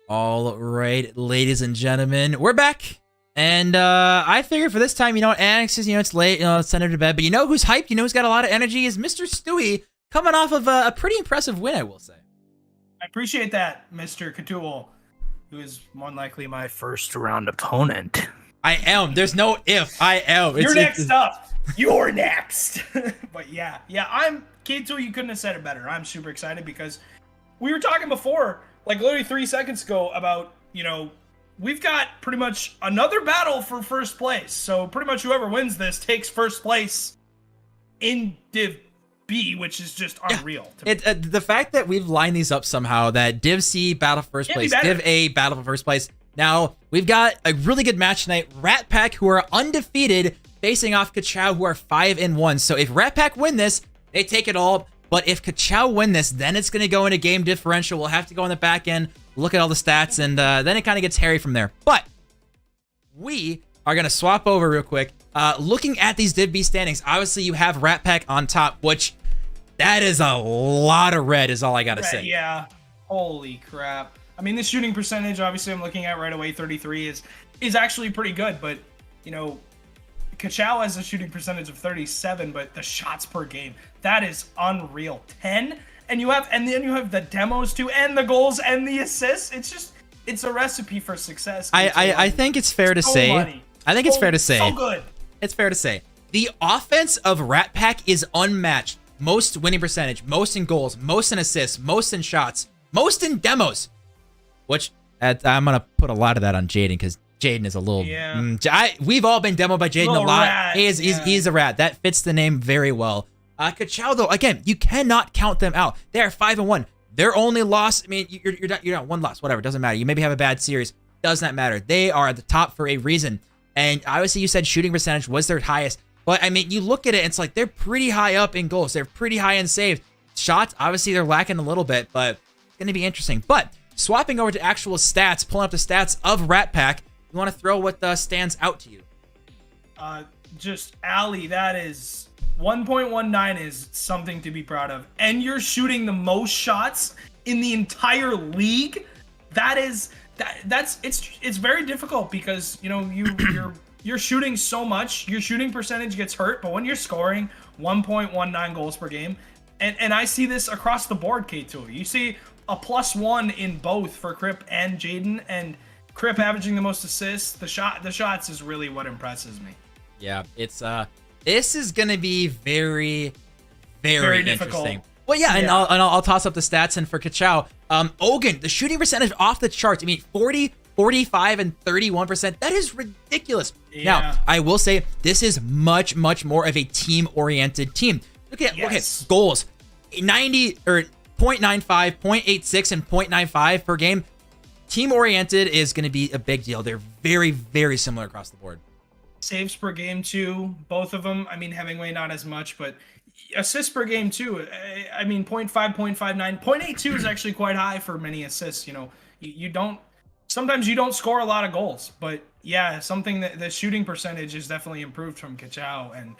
All right, ladies and gentlemen, we're back. And I figured for this time, Annex is, it's late, send her to bed. But you know who's hyped? You know who's got a lot of energy? Is Mr. Stewie, coming off of a pretty impressive win, I will say. I appreciate that, Mr. Kachow, who is more than likely my first round opponent. I am. There's no if. I am. You're next up. You're next. But yeah, Kachow, you couldn't have said it better. I'm super excited because we were talking before, like literally 3 seconds ago, about, we've got pretty much another battle for first place. So pretty much whoever wins this takes first place in Div B, which is just unreal. The fact that we've lined these up somehow, that Div C battle for first place, Div A battle for first place. Now, we've got a really good match tonight. Rat Pack, who are undefeated, facing off Kachow, who are 5-1. So if Rat Pack win this, they take it all. But if Kachow win this, then it's going to go into game differential. We'll have to go on the back end, look at all the stats, and then it kind of gets hairy from there. But we are going to swap over real quick. Looking at these Div B standings, obviously you have Rat Pack on top, which that is a lot of red is all I got to say. Yeah. Holy crap. I mean, the shooting percentage, obviously I'm looking at right away, 33 is actually pretty good, but, Kachow has a shooting percentage of 37, but the shots per game, that is unreal. 10, and then you have the demos too, and the goals and the assists. It's a recipe for success. I think it's fair to say. Money. I think it's fair to say. So good. It's fair to say. The offense of Rat Pack is unmatched. Most winning percentage, most in goals, most in assists, most in shots, most in demos. Which I'm gonna put a lot of that on Jaden, because Jaden is a little. Yeah. We've all been demoed by Jaden a lot. Rat. He's a rat. That fits the name very well. Kachow, though, again, you cannot count them out. They are 5-1. Their only loss. I mean, you're not one loss. Whatever, doesn't matter. You maybe have a bad series. Does not matter. They are at the top for a reason. And obviously, you said shooting percentage was their highest. But I mean, you look at it, it's like they're pretty high up in goals. They're pretty high in saves. Shots, obviously, they're lacking a little bit, but it's going to be interesting. But swapping over to actual stats, pulling up the stats of Rat Pack, you want to throw what stands out to you? Just Ali, that is 1.19 is something to be proud of. And you're shooting the most shots in the entire league. It's very difficult because, you're shooting so much, your shooting percentage gets hurt, but when you're scoring 1.19 goals per game, and I see this across the board, K2. You see a +1 in both for Crip and Jaden, and Crip averaging the most assists. The shots is really what impresses me. Yeah, it's this is gonna be very, very difficult. interesting. Well, yeah, and I'll toss up the stats. And for Kachow, Ogun, the shooting percentage off the charts. I mean, 40, 45, and 31%. That is ridiculous. Yeah. Now, I will say this is much, much more of a team-oriented team. Look at goals, 90 or 0.95, 0.86, and 0.95 per game. Team-oriented is going to be a big deal. They're very, very similar across the board. Saves per game too, both of them. I mean, Hemingway not as much, but assists per game too. I mean, 0.5, 0.59, 0.82 is actually quite high for many assists. Sometimes you don't score a lot of goals, but yeah, something that the shooting percentage is definitely improved from Kachow, and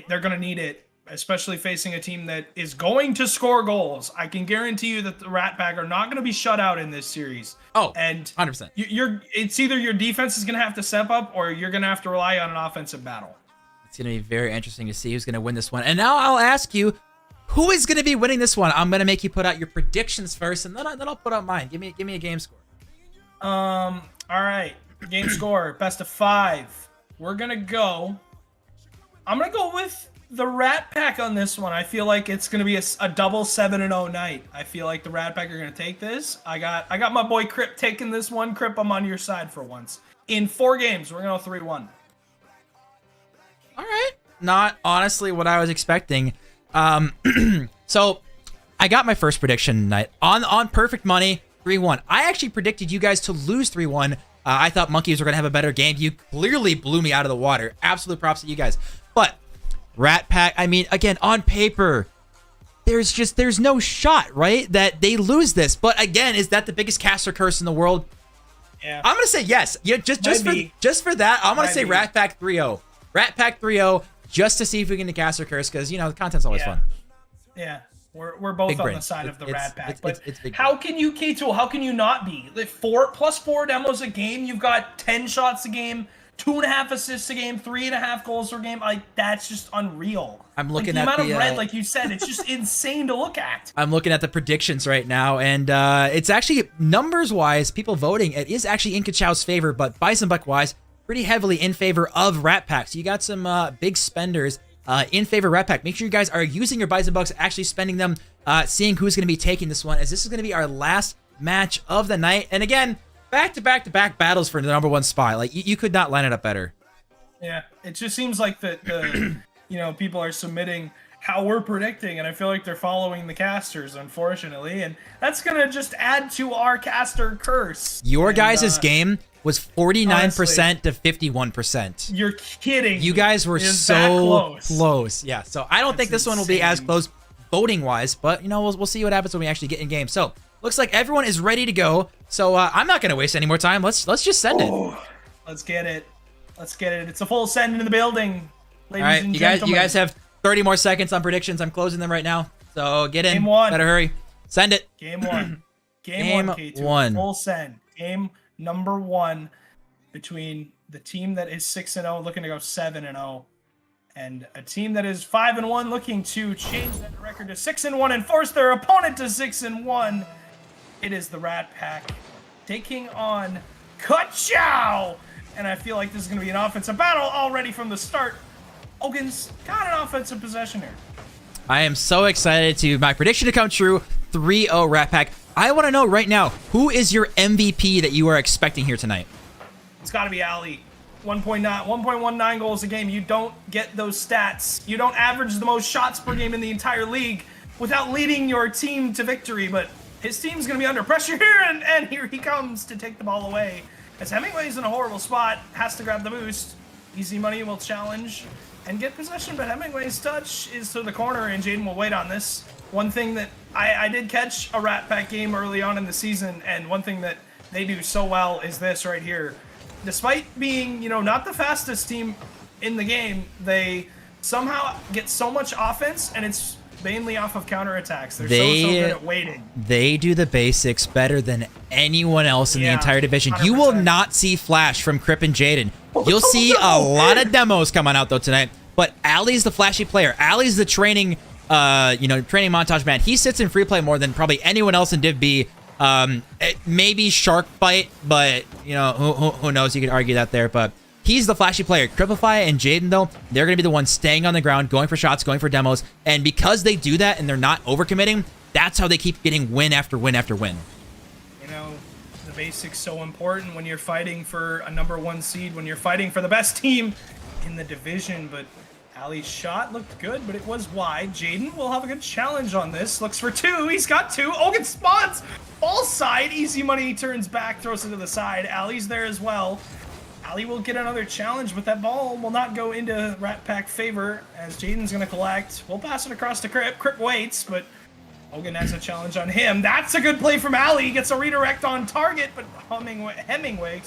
they're going to need it, especially facing a team that is going to score goals. I can guarantee you that the Rat Pack are not going to be shut out in this series. Oh, and 100%. It's either your defense is going to have to step up or you're going to have to rely on an offensive battle. It's going to be very interesting to see who's going to win this one. And now I'll ask you, who is going to be winning this one? I'm going to make you put out your predictions first, and then I'll put out mine. Give me a game score. All right. Game score, best of 5. I'm going to go with the Rat Pack on this one. I feel like it's going to be a double 7-0 night. I feel like the Rat Pack are going to take this. I got my boy Crip taking this one. Crip, I'm on your side for once. In 4 games, we're going to go 3-1. All right. Not honestly what I was expecting. So I got my first prediction tonight on perfect money, 3-1. I actually predicted you guys to lose 3-1. I thought Monkeys were going to have a better game. You clearly blew me out of the water. Absolute props to you guys. But Rat Pack, I mean, again, on paper, there's no shot, right, that they lose this. But again, is that the biggest caster curse in the world? Yeah. I'm going to say yes. Yeah, just for that, I'm going to say Rat Pack 3-0. Rat Pack 3-0, just to see if we can get caster curse, because, the content's always fun. Yeah. We're both Big on brain. the side of the Rat Pack. But it's big how can you, Kachow, how can you not be? Like 4+4 demos a game, you've got 10 shots a game, 2.5 assists a game, 3.5 goals per game. Like, that's just unreal. I'm looking like, at the amount of red, like you said, it's just insane to look at. I'm looking at the predictions right now, and it's actually, numbers-wise, people voting, it is actually in Kachow's favor, but Bison Buck-wise, pretty heavily in favor of Rat Pack. So you got some big spenders in favor of Rat Pack. Make sure you guys are using your Bison Bucks, actually spending them, seeing who's going to be taking this one, as this is going to be our last match of the night. And again, back-to-back-to-back battles for the #1 spot. Like, you could not line it up better. Yeah, it just seems like the you know, people are submitting how we're predicting, and I feel like they're following the casters, unfortunately, and that's gonna just add to our caster curse. Your guys' game was 49% honestly, to 51%. You're kidding. You guys were so close. Yeah, so I don't think this one will be as close voting-wise, but, you know, we'll see what happens when we actually get in game. So, looks like everyone is ready to go, so I'm not going to waste any more time. Let's just send it. Let's get it. Let's get it. It's a full send into the building, ladies All right, and you gentlemen. guys have 30 more seconds on predictions. I'm closing them right now, so get in. Game one. Better hurry. Send it. Game one. Game one, K2. Full send. Game #1 between the team that is 6-0 looking to go 7-0 and a team that is 5-1 looking to change that record to 6-1 and force their opponent to 6-1. It is the Rat Pack taking on Kachow, and I feel like this is going to be an offensive battle already from the start. Ogun's got an offensive possession here. I am so excited to my prediction to come true. 3-0 Rat Pack. I want to know right now, who is your MVP that you are expecting here tonight? It's got to be Ali. 1.19 goals a game. You don't get those stats. You don't average the most shots per game in the entire league without leading your team to victory. But his team's going to be under pressure here, and here he comes to take the ball away. As Hemingway's in a horrible spot, has to grab the boost. Easy Money will challenge and get possession, but Hemingway's touch is to the corner, and Jaden will wait on this. One thing that I did catch a Rat Pack game early on in the season, and one thing that they do so well is this right here. Despite being, you know, not the fastest team in the game, they somehow get so much offense, and it's mainly off of counterattacks. They're so good at waiting. They do the basics better than anyone else in the entire division. 100%. You will not see Flash from Crip and Jaden. You'll see a lot of demos coming out, though, tonight. But Ali's the flashy player. Ali's the training, training montage man. He sits in free play more than probably anyone else in Div B. Maybe Shark Bite, but, you know, who knows? You could argue that there, but he's the flashy player. Cripify and Jaden, though, they're going to be the ones staying on the ground, going for shots, going for demos, and because they do that and they're not overcommitting, that's how they keep getting win after win after win. You know, the basics so important when you're fighting for a #1 seed, when you're fighting for the best team in the division, but Ali's shot looked good, but it was wide. Jaden will have a good challenge on this. Looks for two. He's got two. Ogun spawns. Ball side. Easy Money turns back, throws it to the side. Ali's there as well. Ali will get another challenge, but that ball will not go into Rat Pack favor as Jaden's going to collect. We'll pass it across to Crip. Crip waits, but Ogun has a challenge on him. That's a good play from Ali. Gets a redirect on target, but Hemingway,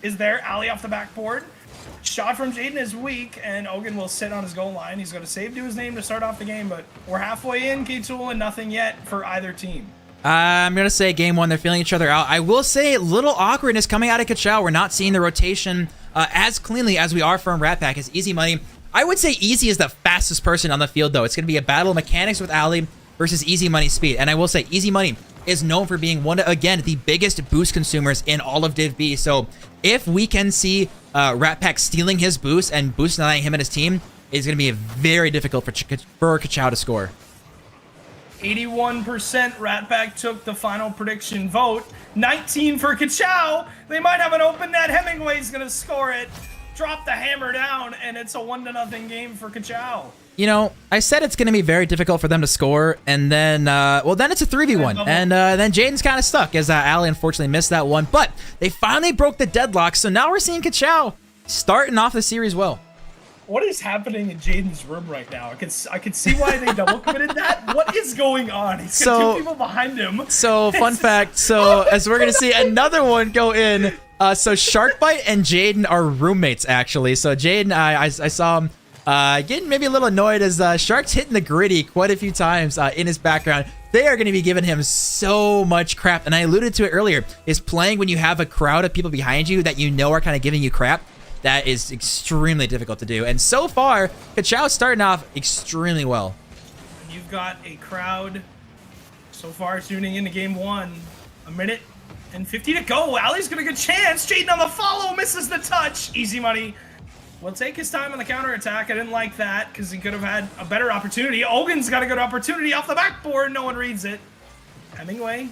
is there. Ali off the backboard. Shot from Jaden is weak, and Ogun will sit on his goal line. He's going to save to his name to start off the game, but we're halfway in, K-Tool, and nothing yet for either team. I'm going to say game one, they're feeling each other out. I will say little awkwardness coming out of Kachow. We're not seeing the rotation as cleanly as we are from Rat Pack. As Easy Money, I would say Easy is the fastest person on the field, though. It's going to be a battle of mechanics with Ali versus Easy Money's speed. And I will say Easy Money is known for being one of, again, the biggest boost consumers in all of Div B. So if we can see Rat Pack stealing his boost and boosting him and his team, it's going to be very difficult for Kachow to score. 81% Rat Pack took the final prediction vote. 19 for Kachow. They might have an open net. Hemingway's going to score it. Drop the hammer down, and it's a 1-0 game for Kachow. You know, I said it's going to be very difficult for them to score, and then, then it's a 3v1, and then Jaden's kind of stuck, as Ali unfortunately missed that one, but they finally broke the deadlock, so now we're seeing Kachow starting off the series well. What is happening in Jaden's room right now? I could see why they double committed that. What is going on? He's got two people behind him. So, fun fact, as we're going to see another one go in, so Sharkbite and Jaden are roommates, actually. So Jaden, I saw him Getting maybe a little annoyed as Shark's hitting the gritty quite a few times in his background. They are going to be giving him so much crap. And I alluded to it earlier, is playing when you have a crowd of people behind you that you know are kind of giving you crap. That is extremely difficult to do. And so far, Kachow's starting off extremely well. You've got a crowd so far tuning into game 1. A minute and 50 to go. Ali's got a good chance. Jaden on the follow, misses the touch. Easy money. Will take his time on the counterattack. I didn't like that because he could have had a better opportunity. Ogun's got a good opportunity off the backboard. No one reads it. Hemingway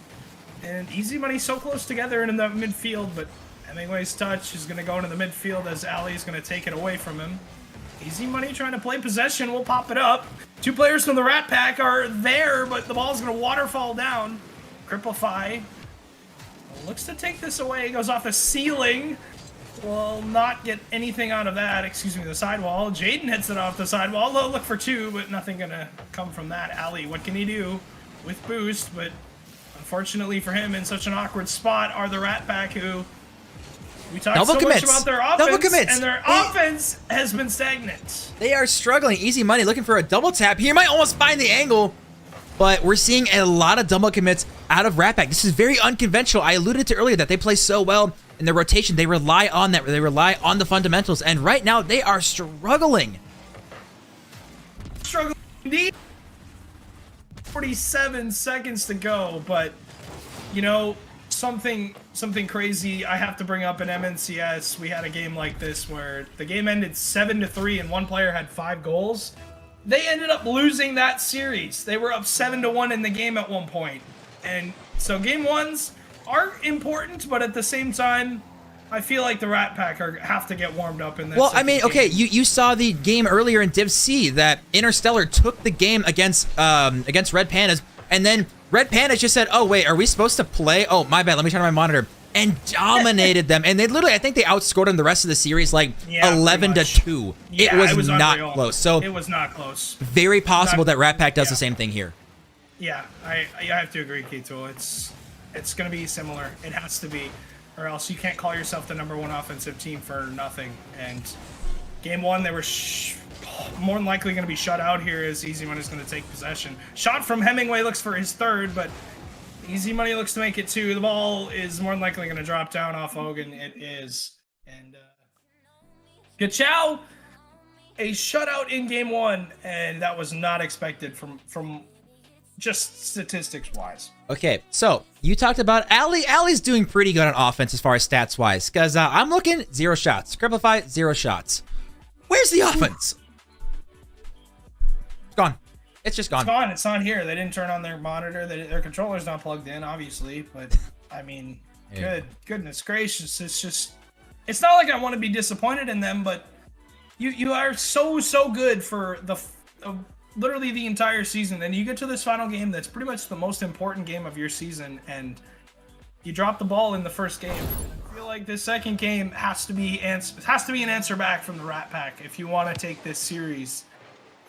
and Easy Money so close together in the midfield, but Hemingway's touch is going to go into the midfield as Ali's going to take it away from him. Easy Money trying to play possession. We'll pop it up. 2 players from the Rat Pack are there, but the ball's going to waterfall down. Cripplify looks to take this away. Goes off the ceiling. Will not get anything out of that. Excuse me, the sidewall. Jaden hits it off the sidewall. They'll look for 2, but nothing going to come from that. Ali, what can he do with boost? But unfortunately for him, in such an awkward spot are the Rat Pack, who we talked so much about their offense, and their offense has been stagnant. They are struggling. Easy Money looking for a double tap. He might almost find the angle, but we're seeing a lot of double commits out of Rat Pack. This is very unconventional. I alluded to earlier that they play so well in their rotation. They rely on that. They rely on the fundamentals, and right now they are struggling. Struggling indeed. 47 seconds to go, but you know, something crazy I have to bring up in MNCS. We had a game like this where the game ended 7-3 and one player had 5 goals. They ended up losing that series. They were up 7-1 in the game at one point. And so game 1s are important, but at the same time, I feel like the Rat Pack have to get warmed up in this. Well, I mean, okay, you saw the game earlier in Div C that Interstellar took the game against Red Pandas, and then Red Pandas just said, "Oh wait, are we supposed to play? Oh my bad, let me turn on my monitor." And dominated them, and they literally, I think they outscored them the rest of the series like 11-2. Yeah, it was not close. So it was not close. Very possible that Rat Pack does the same thing here. Yeah, I have to agree, Kachow. It's going to be similar. It has to be, or else you can't call yourself the #1 offensive team for nothing. And game 1, they were more than likely going to be shut out here as Easy Money's going to take possession. Shot from Hemingway looks for his 3rd, but Easy Money looks to make it 2. The ball is more than likely going to drop down off Ogun. It is. And Kachow, a shutout in game 1, and that was not expected from just statistics-wise. Okay, so you talked about Ali. Ali's doing pretty good on offense as far as stats-wise, because I'm looking 0 shots. Cripplify, 0 shots. Where's the offense? It's gone. It's just gone. It's gone. It's not here. They didn't turn on their monitor. Their controller's not plugged in, obviously. But, I mean, goodness gracious. It's not like I want to be disappointed in them, but you are so good for literally the entire season. And you get to this final game that's pretty much the most important game of your season, and you drop the ball in the first game. I feel like this second game has to be an answer back from the Rat Pack if you want to take this series.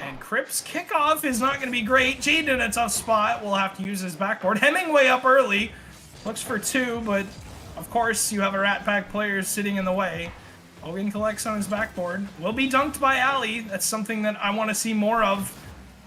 And Crip's kickoff is not going to be great. Jaden in a tough spot. Will have to use his backboard. Hemingway up early. Looks for 2, but of course you have a Rat Pack player sitting in the way. Ogun collects on his backboard. Will be dunked by Ali. That's something that I want to see more of.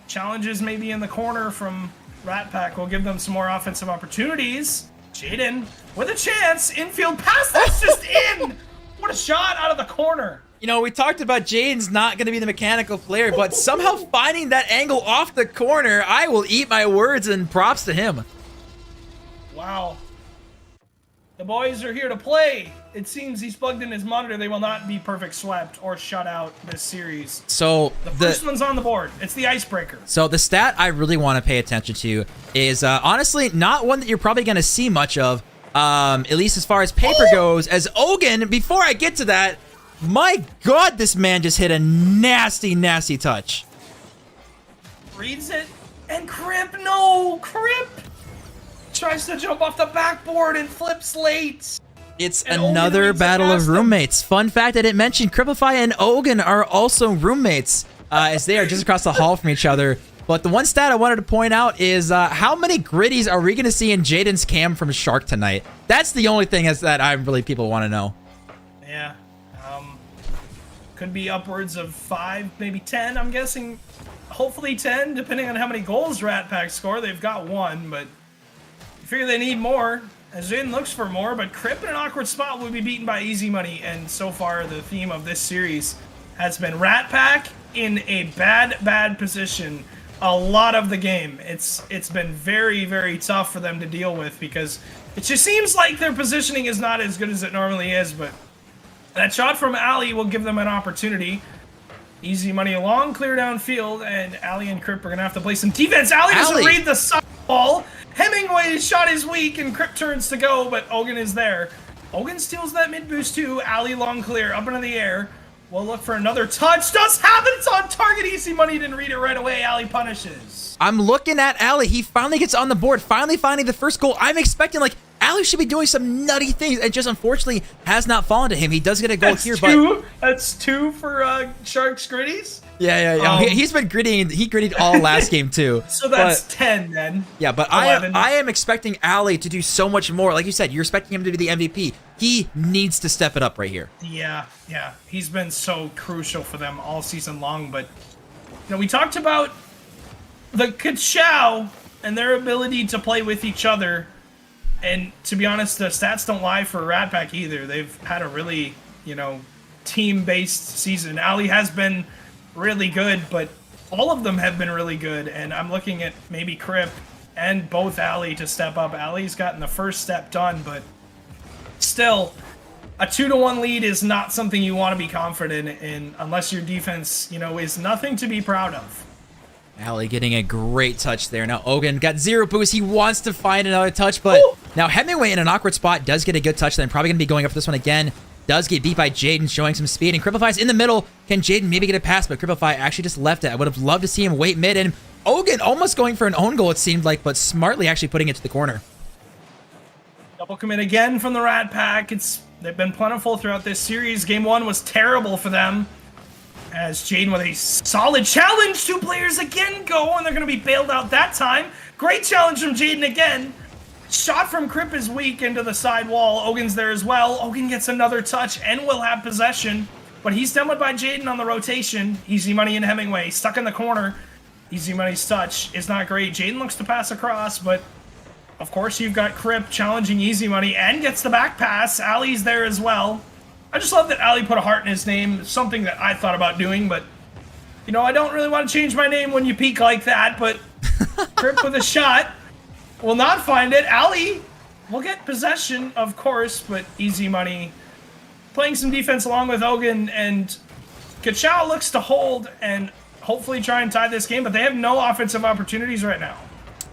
Challenges maybe in the corner from Rat Pack will give them some more offensive opportunities. Jaden with a chance. Infield pass. That's just in. What a shot out of the corner. You know, we talked about Jaden's not going to be the mechanical player, but somehow finding that angle off the corner, I will eat my words, and props to him. Wow. The boys are here to play. It seems he's plugged in his monitor. They will not be perfect swept or shut out this series. So the first one's on the board. It's the icebreaker. So the stat I really want to pay attention to is honestly not one that you're probably going to see much of, at least as far as paper goes, as Ogun, before I get to that, my God, this man just hit a nasty, nasty touch. Reads it, and Crip tries to jump off the backboard and flips late. It's another battle of roommates. Fun fact I didn't mention, Cripplify and Ogun are also roommates, as they are just across the hall from each other. But the one stat I wanted to point out is how many gritties are we going to see in Jaden's cam from Shark tonight? That's the only thing that people want to know. Yeah. Could be upwards of 5, maybe 10, I'm guessing. Hopefully 10, depending on how many goals Rat Pack score. They've got 1, but I figure they need more. As Jaden looks for more, but Crip in an awkward spot will be beaten by Easy Money. And so far, the theme of this series has been Rat Pack in a bad position a lot of the game. It's been very, very tough for them to deal with because it just seems like their positioning is not as good as it normally is. But that shot from Ali will give them an opportunity. Easy Money along, clear downfield, and Ali and Crip are going to have to play some defense. Ali doesn't read the side ball. Hemingway's shot is weak, and Crip turns to go, but Ogun is there. Ogun steals that mid boost too. Ali long clear, up into the air. We'll look for another touch. Does have it. It's on target. Easy Money didn't read it right away. Ali punishes. I'm looking at Ali. He finally gets on the board, finally finding the first goal. I'm expecting, like, Ali should be doing some nutty things. It just unfortunately has not fallen to him. He does get a goal but that's 2 for Sharks Gritties. Yeah. He's been grittying. He grittied all last game too. So that's 10 then. Yeah, but 11. I am expecting Ali to do so much more. Like you said, you're expecting him to be the MVP. He needs to step it up right here. Yeah. He's been so crucial for them all season long. But we talked about the Kachow and their ability to play with each other. And to be honest, the stats don't lie for Rat Pack either. They've had a really, team-based season. Ali has been really good, but all of them have been really good. And I'm looking at maybe Crip and both Ali to step up. Ali's gotten the first step done, but still, a 2-1 lead is not something you want to be confident in unless your defense, is nothing to be proud of. Ali getting a great touch there. Now Ogun got 0 boost. He wants to find another touch, but now Hemingway in an awkward spot does get a good touch. Then probably going to be going up for this one again. Does get beat by Jaden, showing some speed. And Cripplify's in the middle. Can Jaden maybe get a pass? But Cripplify actually just left it. I would have loved to see him wait mid. And Ogun almost going for an own goal, it seemed like, but smartly actually putting it to the corner. Double commit again from the Rat Pack. They've been plentiful throughout this series. Game 1 was terrible for them. As Jaden with a solid challenge, 2 players again go, and they're going to be bailed out that time. Great challenge from Jaden again. Shot from Crip is weak into the side wall. Ogun's there as well. Ogun gets another touch and will have possession, but he's demoed by Jaden on the rotation. Easy Money and Hemingway stuck in the corner. Easy Money's touch is not great. Jaden looks to pass across, but of course you've got Crip challenging Easy Money and gets the back pass. Ali's there as well. I just love that Ali put a heart in his name, something that I thought about doing, but, I don't really want to change my name when you peak like that, but Crip with a shot will not find it. Ali will get possession, of course, but Easy Money playing some defense along with Ogun, and Kachow looks to hold and hopefully try and tie this game, but they have no offensive opportunities right now.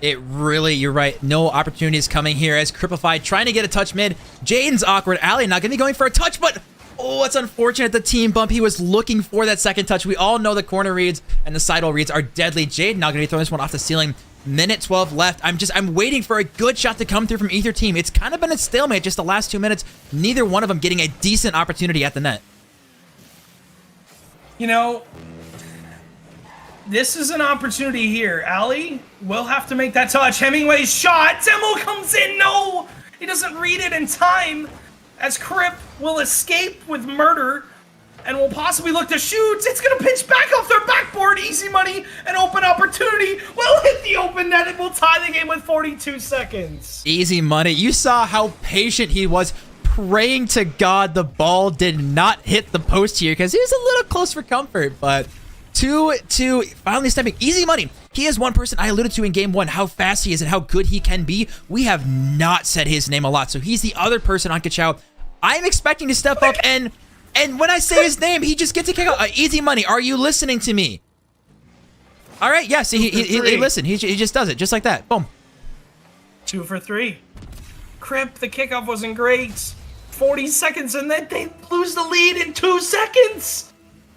You're right. No opportunities coming here as Cripplify trying to get a touch mid. Jaden's awkward. Ali not going to be going for a touch, but it's unfortunate. The team bump. He was looking for that second touch. We all know the corner reads and the sidewall reads are deadly. Jaden now going to be throwing this one off the ceiling. Minute 12 left. I'm waiting for a good shot to come through from either team. It's kind of been a stalemate just the last 2 minutes. Neither one of them getting a decent opportunity at the net. This is an opportunity here. Ali will have to make that touch. Hemingway's shot. Demo comes in. No! He doesn't read it in time. As Crip will escape with murder and will possibly look to shoot. It's going to pitch back off their backboard. Easy Money. An open opportunity. Will hit the open net and will tie the game with 42 seconds. Easy Money. You saw how patient he was, praying to God the ball did not hit the post here because he was a little close for comfort, but 2-2, finally stepping. Easy Money. He is one person I alluded to in game 1, how fast he is and how good he can be. We have not said his name a lot, so he's the other person on Kachow I'm expecting to step up, and when I say his name, he just gets a kick out. Easy Money, are you listening to me? All right, yes, he listen. He just does it, just like that. Boom. 2 for 3. Crip, the kickoff wasn't great. 40 seconds, and then they lose the lead in 2 seconds.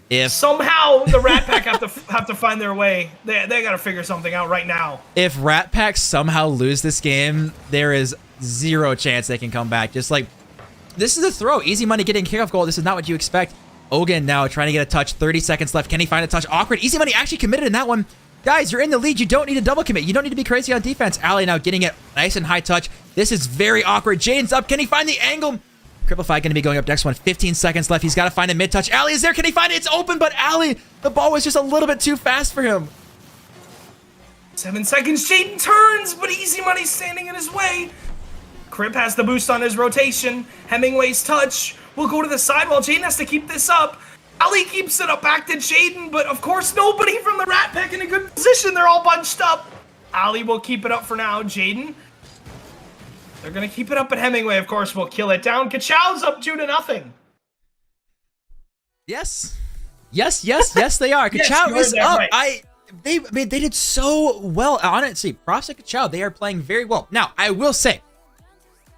If somehow the Rat Pack have to find their way, they got to figure something out right now. If Rat Pack somehow lose this game, there is 0 chance they can come back. Just like, this is a throw. Easy Money getting a kickoff goal. This is not what you expect. Ogun now trying to get a touch. 30 seconds left. Can he find a touch? Awkward. Easy Money actually committed in that one. Guys, you're in the lead. You don't need a double commit. You don't need to be crazy on defense. Ali now getting it nice and high touch. This is very awkward. Jaden's up. Can he find the angle? Cripplify going to be going up next one. 15 seconds left. He's got to find a mid-touch. Ali is there. Can he find it? It's open, but Ali, the ball was just a little bit too fast for him. 7 seconds. Jaden turns, but Easy Money's standing in his way. Crip has the boost on his rotation. Hemingway's touch will go to the side while Jaden has to keep this up. Ali keeps it up back to Jaden, but of course nobody from the Rat Pack in a good position. They're all bunched up. Ali will keep it up for now. Jaden, they're going to keep it up, but Hemingway, of course, will kill it down. Kachow's up 2-0. Yes. Yes, they are. Kachow is up. Right. They did so well on it. See, props to Kachow. They are playing very well. Now, I will say,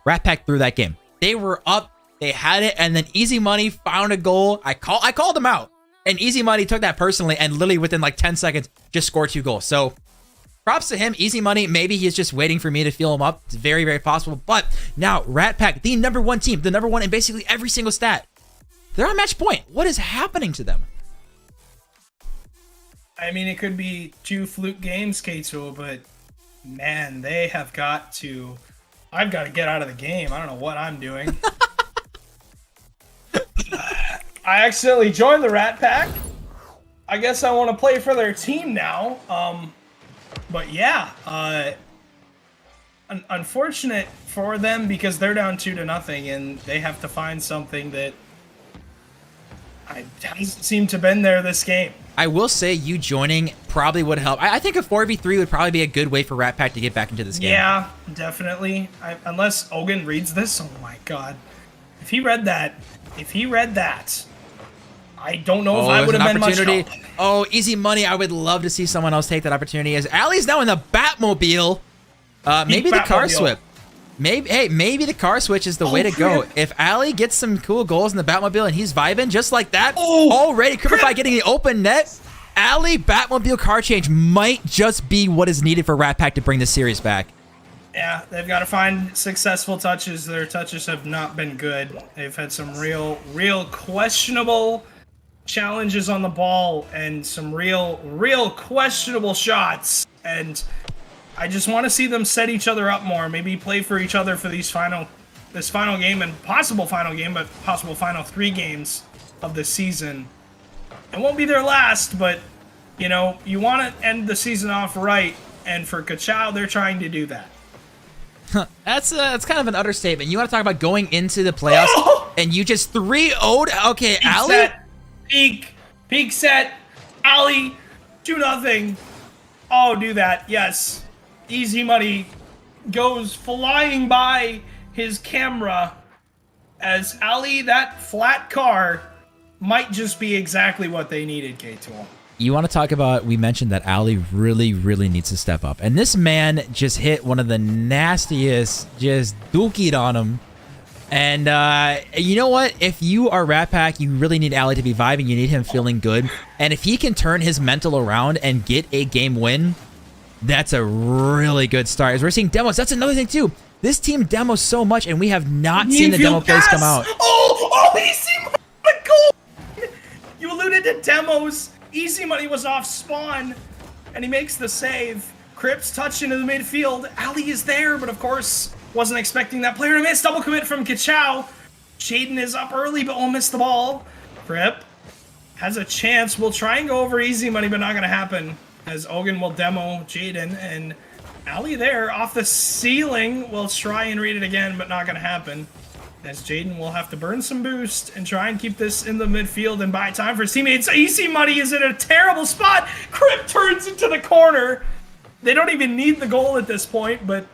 Rat Pack threw that game. They were up. They had it, and then Easy Money found a goal. I called them out, and Easy Money took that personally, and literally within like 10 seconds, just scored 2 goals. So, props to him. Easy Money, maybe he's just waiting for me to feel him up. It's very, very possible. But now, Rat Pack, the #1 team, the #1 in basically every single stat, they're on match point. What is happening to them? I mean, it could be 2 fluke games, Kachow, but man, they have got to... I've got to get out of the game. I don't know what I'm doing. I accidentally joined the Rat Pack. I guess I want to play for their team now. But yeah, unfortunate for them because they're down 2-0 and they have to find something that hasn't seemed to been there this game. I will say you joining probably would help. I think a 4v3 would probably be a good way for Rat Pack to get back into this game. Yeah, definitely. Unless Ogun reads this. Oh my god. If he read that, I don't know if I would have been much help. Oh, Easy Money. I would love to see someone else take that opportunity. As Ali's now in the Batmobile. Maybe the car switch. Maybe the car switch is the way to go. If Ali gets some cool goals in the Batmobile and he's vibing just like that, already Cripplify getting the open net, Ali Batmobile car change might just be what is needed for Rat Pack to bring this series back. Yeah, they've got to find successful touches. Their touches have not been good. They've had some real questionable challenges on the ball and some real questionable shots. And I just want to see them set each other up more. Maybe play for each other for this final game and possible final game, but possible final 3 games of the season. It won't be their last, but you know, you want to end the season off right. And for Kachow, they're trying to do that. That's kind of an understatement. You want to talk about going into the playoffs and you just 3-0'd? Okay, Peak Ali. Set, peak set, Ali, 2-0. Oh, do that. Yes. Easy Money goes flying by his camera as Ali, that flat car, might just be exactly what they needed, K-Tool. You want to talk about, we mentioned that Ali really needs to step up. And this man just hit one of the nastiest, just dookied on him. And you know what? If you are Rat Pack, you really need Ali to be vibing. You need him feeling good. And if he can turn his mental around and get a game win, that's a really good start. As we're seeing demos, that's another thing too. This team demos so much, and we have not seen the demo plays come out. Oh, Easy Money, goal! You alluded to demos. Easy Money was off spawn, and he makes the save. Cripps touch into the midfield. Ali is there, but of course, wasn't expecting that player to miss. Double commit from Kachow. Jaden is up early, but will miss the ball. Crip has a chance. We'll try and go over Easy Money, but not going to happen, as Ogun will demo Jaden, and Ali there off the ceiling will try and read it again, but not going to happen. As Jaden will have to burn some boost and try and keep this in the midfield and buy time for his teammates. Easy Money is in a terrible spot. Crip turns into the corner. They don't even need the goal at this point, but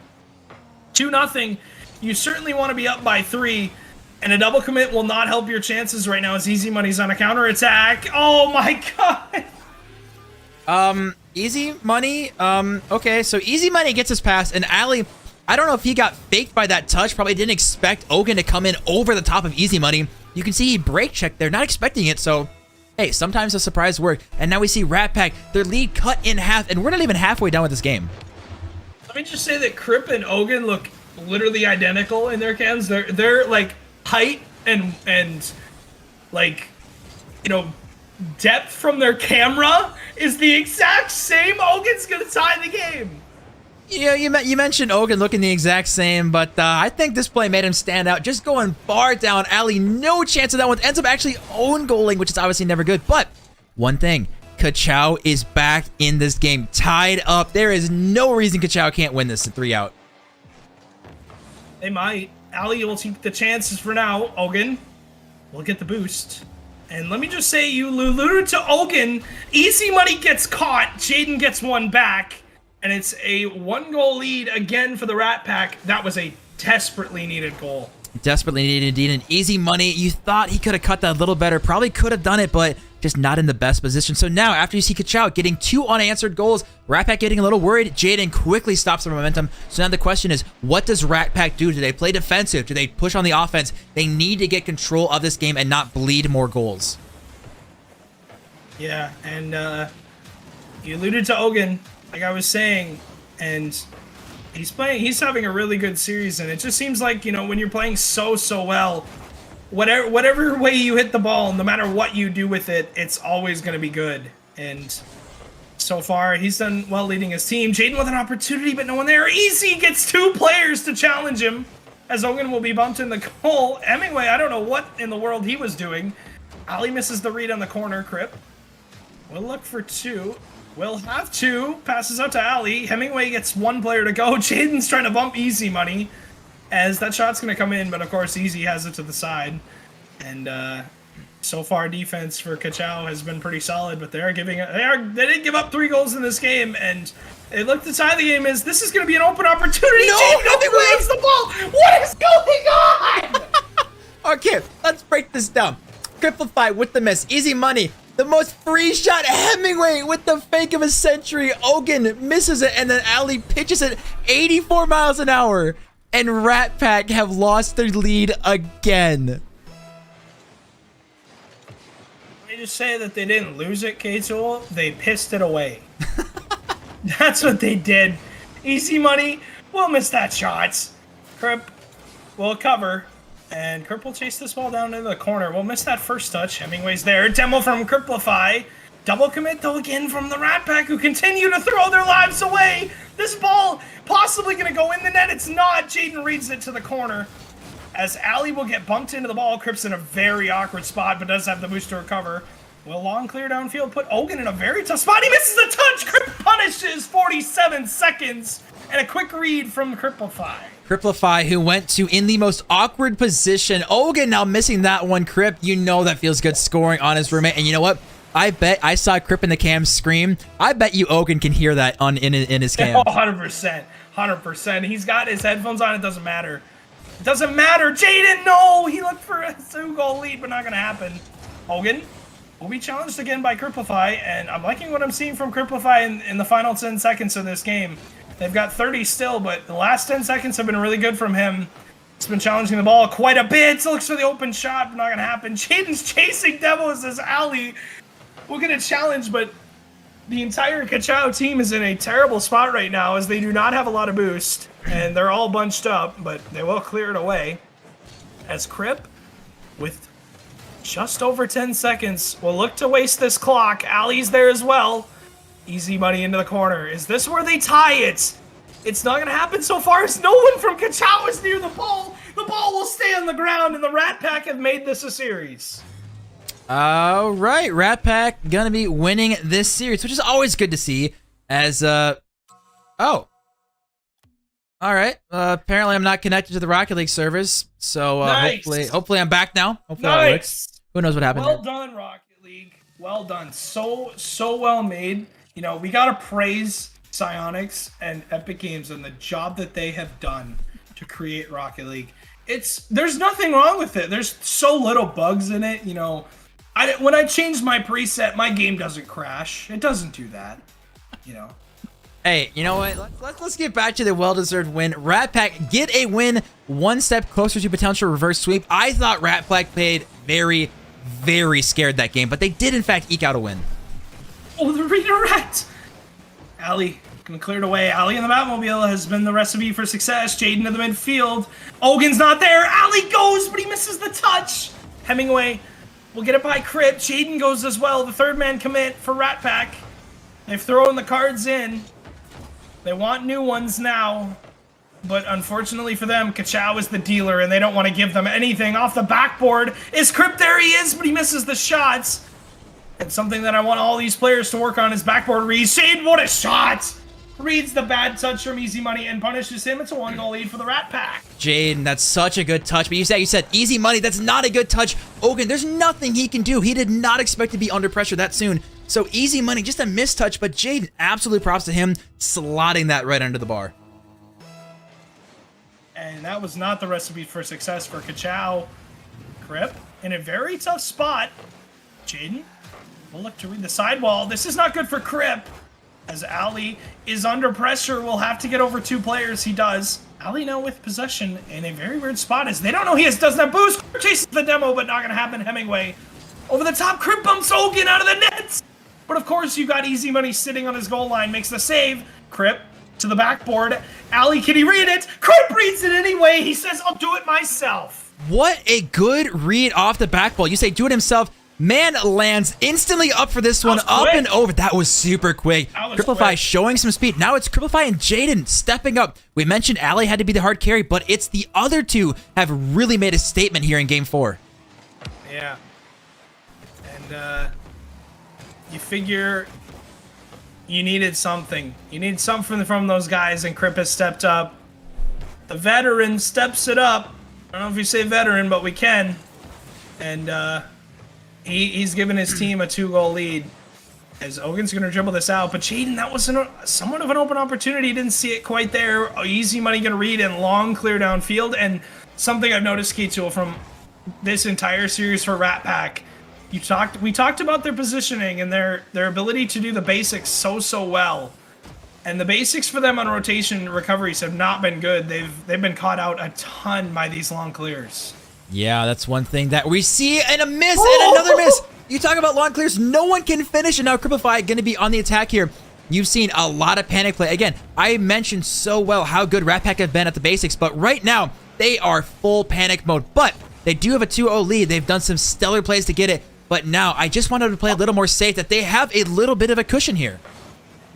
2-0. You certainly want to be up by 3, and a double commit will not help your chances right now as Easy Money's on a counter attack. Oh my god. Easy Money. Okay, so Easy Money gets his pass, and Ali, I don't know if he got faked by that touch. Probably didn't expect Ogun to come in over the top of Easy Money. You can see he brake checked there, not expecting it. So, hey, sometimes a surprise work. And now we see Rat Pack, their lead cut in half, and we're not even halfway done with this game. Let me just say that Crip and Ogun look literally identical in their cams. They're like height and like, you know, depth from their camera is the exact same. Ogun's gonna tie the game. Yeah, you mentioned Ogun looking the exact same, but I think this play made him stand out. Just going far down, Ali, no chance of that one. Ends up actually own goaling, which is obviously never good. But one thing, Kachow is back in this game, tied up. There is no reason Kachow can't win this in 3 out. They might. Ali will take the chances for now. Ogun will get the boost. And let me just say, you alluded to Ogun. Easy money gets caught. Jaden gets one back. And it's a 1-goal lead again for the Rat Pack. That was a desperately needed goal. Desperately needed indeed. And easy money. You thought he could have cut that a little better. Probably could have done it, but just not in the best position. So now, after you see Kachow getting 2 unanswered goals, Rat Pack getting a little worried, Jaden quickly stops the momentum. So now the question is, what does Rat Pack do? Do they play defensive? Do they push on the offense? They need to get control of this game and not bleed more goals. Yeah, and you alluded to Ogun, like I was saying, and he's having a really good series, and it just seems like, you know, when you're playing so well, whatever way you hit the ball, no matter what you do with it, it's always going to be good. And so far, he's done well leading his team. Jaden with an opportunity, but no one there. Easy gets 2 players to challenge him, as Ogun will be bumped in the goal. Hemingway, I don't know what in the world he was doing. Ali misses the read on the corner. Crip will look for 2. Will have 2. Passes out to Ali. Hemingway gets 1 player to go. Jaden's trying to bump Easy money, as that shot's going to come in, but of course Easy has it to the side. And so far defense for Kachow has been pretty solid, but they didn't give up 3 goals in this game, and it looked to tie the game as this is going to be an open opportunity. No, Hemingway hits the ball. What is going on? Okay, let's break this down. Cripplify with the miss. Easy money. The most free shot, Hemingway with the fake of a century. Ogun misses it, and then Ali pitches it 84 miles an hour. And Rat Pack have lost their lead again. Let me just say that they didn't lose it, Kachow. They pissed it away. That's what they did. Easy money. We'll miss that shot. Crip will cover. And Crip will chase this ball down into the corner. We'll miss that first touch. Hemingway's there. Demo from Cripplify. Double commit, though, again from the Rat Pack, who continue to throw their lives away. This ball possibly going to go in the net. It's not. Jaden reads it to the corner. As Ali will get bumped into the ball. Crip's in a very awkward spot, but does have the boost to recover. Will long clear downfield put Ogun in a very tough spot. He misses a touch. Crip punishes 47 seconds. And a quick read from Cripplify. Cripplify, who went to in the most awkward position. Ogun now missing that one. Crip, you know that feels good scoring on his roommate. And you know what? I bet I saw Crip in the cam scream. I bet you Ogun can hear that in his cam. 100%. 100%. He's got his headphones on. It doesn't matter. It doesn't matter. Jaden, no! He looked for a 2-goal lead, but not going to happen. Ogun will be challenged again by Cripplify, and I'm liking what I'm seeing from Cripplify in the final 10 seconds of this game. They've got 30 still, but the last 10 seconds have been really good from him. He's been challenging the ball quite a bit. Still looks for the open shot, but not going to happen. Jaden's chasing Devos as Ali will get a challenge, but the entire Kachow team is in a terrible spot right now as they do not have a lot of boost, and they're all bunched up, but they will clear it away. As Crip, with just over 10 seconds, will look to waste this clock. Ali's there as well. Easy money into the corner. Is this where they tie it? It's not going to happen so far as no one from Kachow is near the ball. The ball will stay on the ground, and the Rat Pack have made this a series. All right, Rat Pack going to be winning this series, which is always good to see as, oh. All right. Apparently I'm not connected to the Rocket League servers, so nice. hopefully I'm back now. Hopefully nice. that works. Who knows what happened Well done, Rocket League. Well done. So well made. You know, we got to praise Psyonix and Epic Games and the job that they have done to create Rocket League. There's nothing wrong with it. There's so little bugs in it. You know, when I change my preset, my game doesn't crash. It doesn't do that. You know. Hey, you know what? Let's get back to the well-deserved win. Rat Pack get a win, one step closer to potential reverse sweep. I thought Rat Pack played very, very scared that game, but they did in fact eke out a win. Oh, the redirect! Ali can clear it away. Ali in the Batmobile has been the recipe for success. Jaden to the midfield. Ogun's not there. Ali goes, but he misses the touch. Hemingway will get it by Crip. Jaden goes as well. The third man commit for Rat Pack. They've thrown the cards in. They want new ones now. But unfortunately for them, Kachow is the dealer, and they don't want to give them anything. Off the backboard is Crip. There he is, but he misses the shots. And something that I want all these players to work on is backboard reads. Shane, what a shot! Reads the bad touch from Easy Money and punishes him. It's a 1-goal lead for the Rat Pack. Jaden, that's such a good touch. But you said Easy Money, that's not a good touch. Ogun, there's nothing he can do. He did not expect to be under pressure that soon. So Easy Money, just a mistouch, but Jaden, absolute props to him, slotting that right under the bar. And that was not the recipe for success for Kachow. Crip in a very tough spot. Jaden will look to read the sidewall. This is not good for Crip. As Ali is under pressure, will have to get over 2 players. He does. Ali now with possession in a very weird spot as they don't know he does that boost. Chases the demo, but not going to happen. Hemingway over the top. Crip bumps Ogun out of the nets. But of course, you got Easy Money sitting on his goal line. Makes the save. Crip to the backboard. Ali, can he read it? Crip reads it anyway. He says, I'll do it myself. What a good read off the backball. You say do it himself. Man lands instantly up for this one, up and over. That was super quick. Cripplify showing some speed. Now it's Cripplify and Jaden stepping up. We mentioned Ali had to be the hard carry, but it's the other two have really made a statement here in Game 4. Yeah. And you figure you needed something. You need something from those guys, and Crip has stepped up. The veteran steps it up. I don't know if you say veteran, but we can. And he's given his team a 2-goal lead. As Ogun's going to dribble this out. But Jaden, that was somewhat of an open opportunity. Didn't see it quite there. Easy Money going to read and long clear downfield. And something I've noticed, Kachow, from this entire series for Rat Pack, we talked about their positioning and their ability to do the basics so well. And the basics for them on rotation recoveries have not been good. They've been caught out a ton by these long clears. Yeah, that's one thing that we see, and a miss, and another miss. You talk about long clears, no one can finish, and now Cripplify going to be on the attack here. You've seen a lot of panic play. Again, I mentioned so well how good Rat Pack have been at the basics, but right now, they are full panic mode. But they do have a 2-0 lead. They've done some stellar plays to get it, but now I just wanted to play a little more safe, that they have a little bit of a cushion here.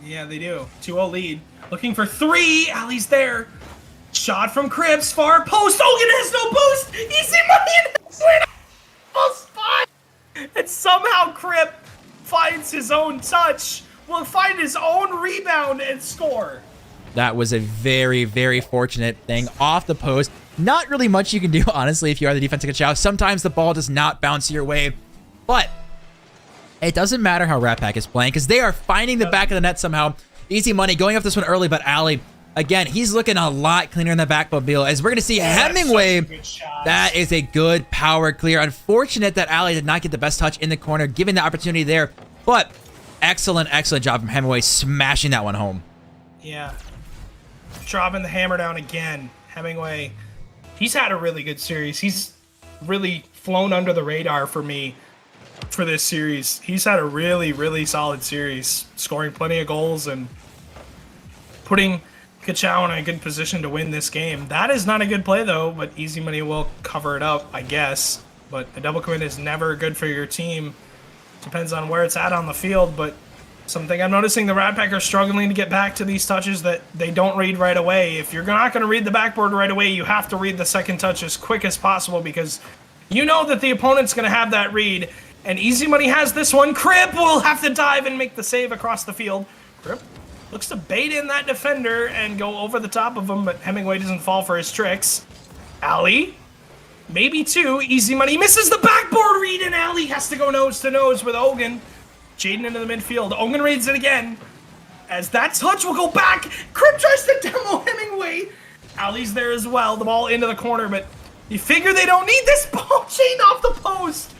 Yeah, they do. 2-0 lead. Looking for 3. Ali's there. Shot from Cripps, far post. Ogun has no boost. Easy Money in the spot. And somehow Crip finds his own touch, will find his own rebound and score. That was a very, very fortunate thing off the post. Not really much you can do, honestly, if you are the defensive Kachow. Sometimes the ball does not bounce your way, but it doesn't matter how Rat Pack is playing because they are finding the back of the net somehow. Easy Money going up this one early, but Ali, again, he's looking a lot cleaner in the backmobile. As we're going to see Hemingway, that is a good power clear. Unfortunate that Ali did not get the best touch in the corner, given the opportunity there. But excellent job from Hemingway, smashing that one home. Yeah. Dropping the hammer down again. Hemingway, he's had a really good series. He's really flown under the radar for me for this series. He's had a really solid series, scoring plenty of goals and putting Kachow in a good position to win this game. That is not a good play, though, but Easy Money will cover it up, I guess. But a double commit is never good for your team. Depends on where it's at on the field, but something I'm noticing, the Rat Pack are struggling to get back to these touches that they don't read right away. If you're not going to read the backboard right away, you have to read the second touch as quick as possible because you know that the opponent's going to have that read. And Easy Money has this one. Crip will have to dive and make the save across the field. Crip looks to bait in that defender and go over the top of him, but Hemingway doesn't fall for his tricks. Ali, maybe 2. Easy Money misses the backboard read, and Ali has to go nose to nose with Ogun. Jaden into the midfield. Ogun reads it again. As that touch will go back. Crip tries to demo Hemingway. Ali's there as well. The ball into the corner, but you figure they don't need this ball chained off the post.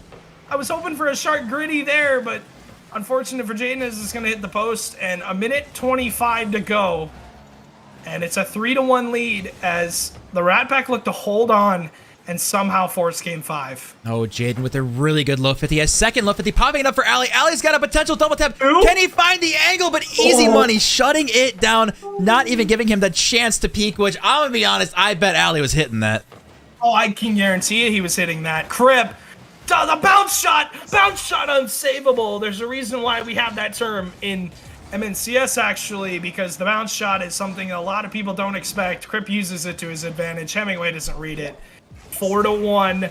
I was hoping for a sharp gritty there, but unfortunate for Jaden is it's going to hit the post, and 1:25 to go. And it's a 3-1 lead as the Rat Pack look to hold on and somehow force Game 5. Oh, Jaden with a really good low 50. A second low 50 popping it up for Ali. Ali's got a potential double tap. Ooh. Can he find the angle? But Easy Money shutting it down, not even giving him the chance to peek, which I'm going to be honest, I bet Ali was hitting that. Oh, I can guarantee it he was hitting that. Crip. The bounce shot unsavable. There's a reason why we have that term in MNCS actually, because the bounce shot is something a lot of people don't expect. Crip uses it to his advantage. Hemingway doesn't read it. 4-1.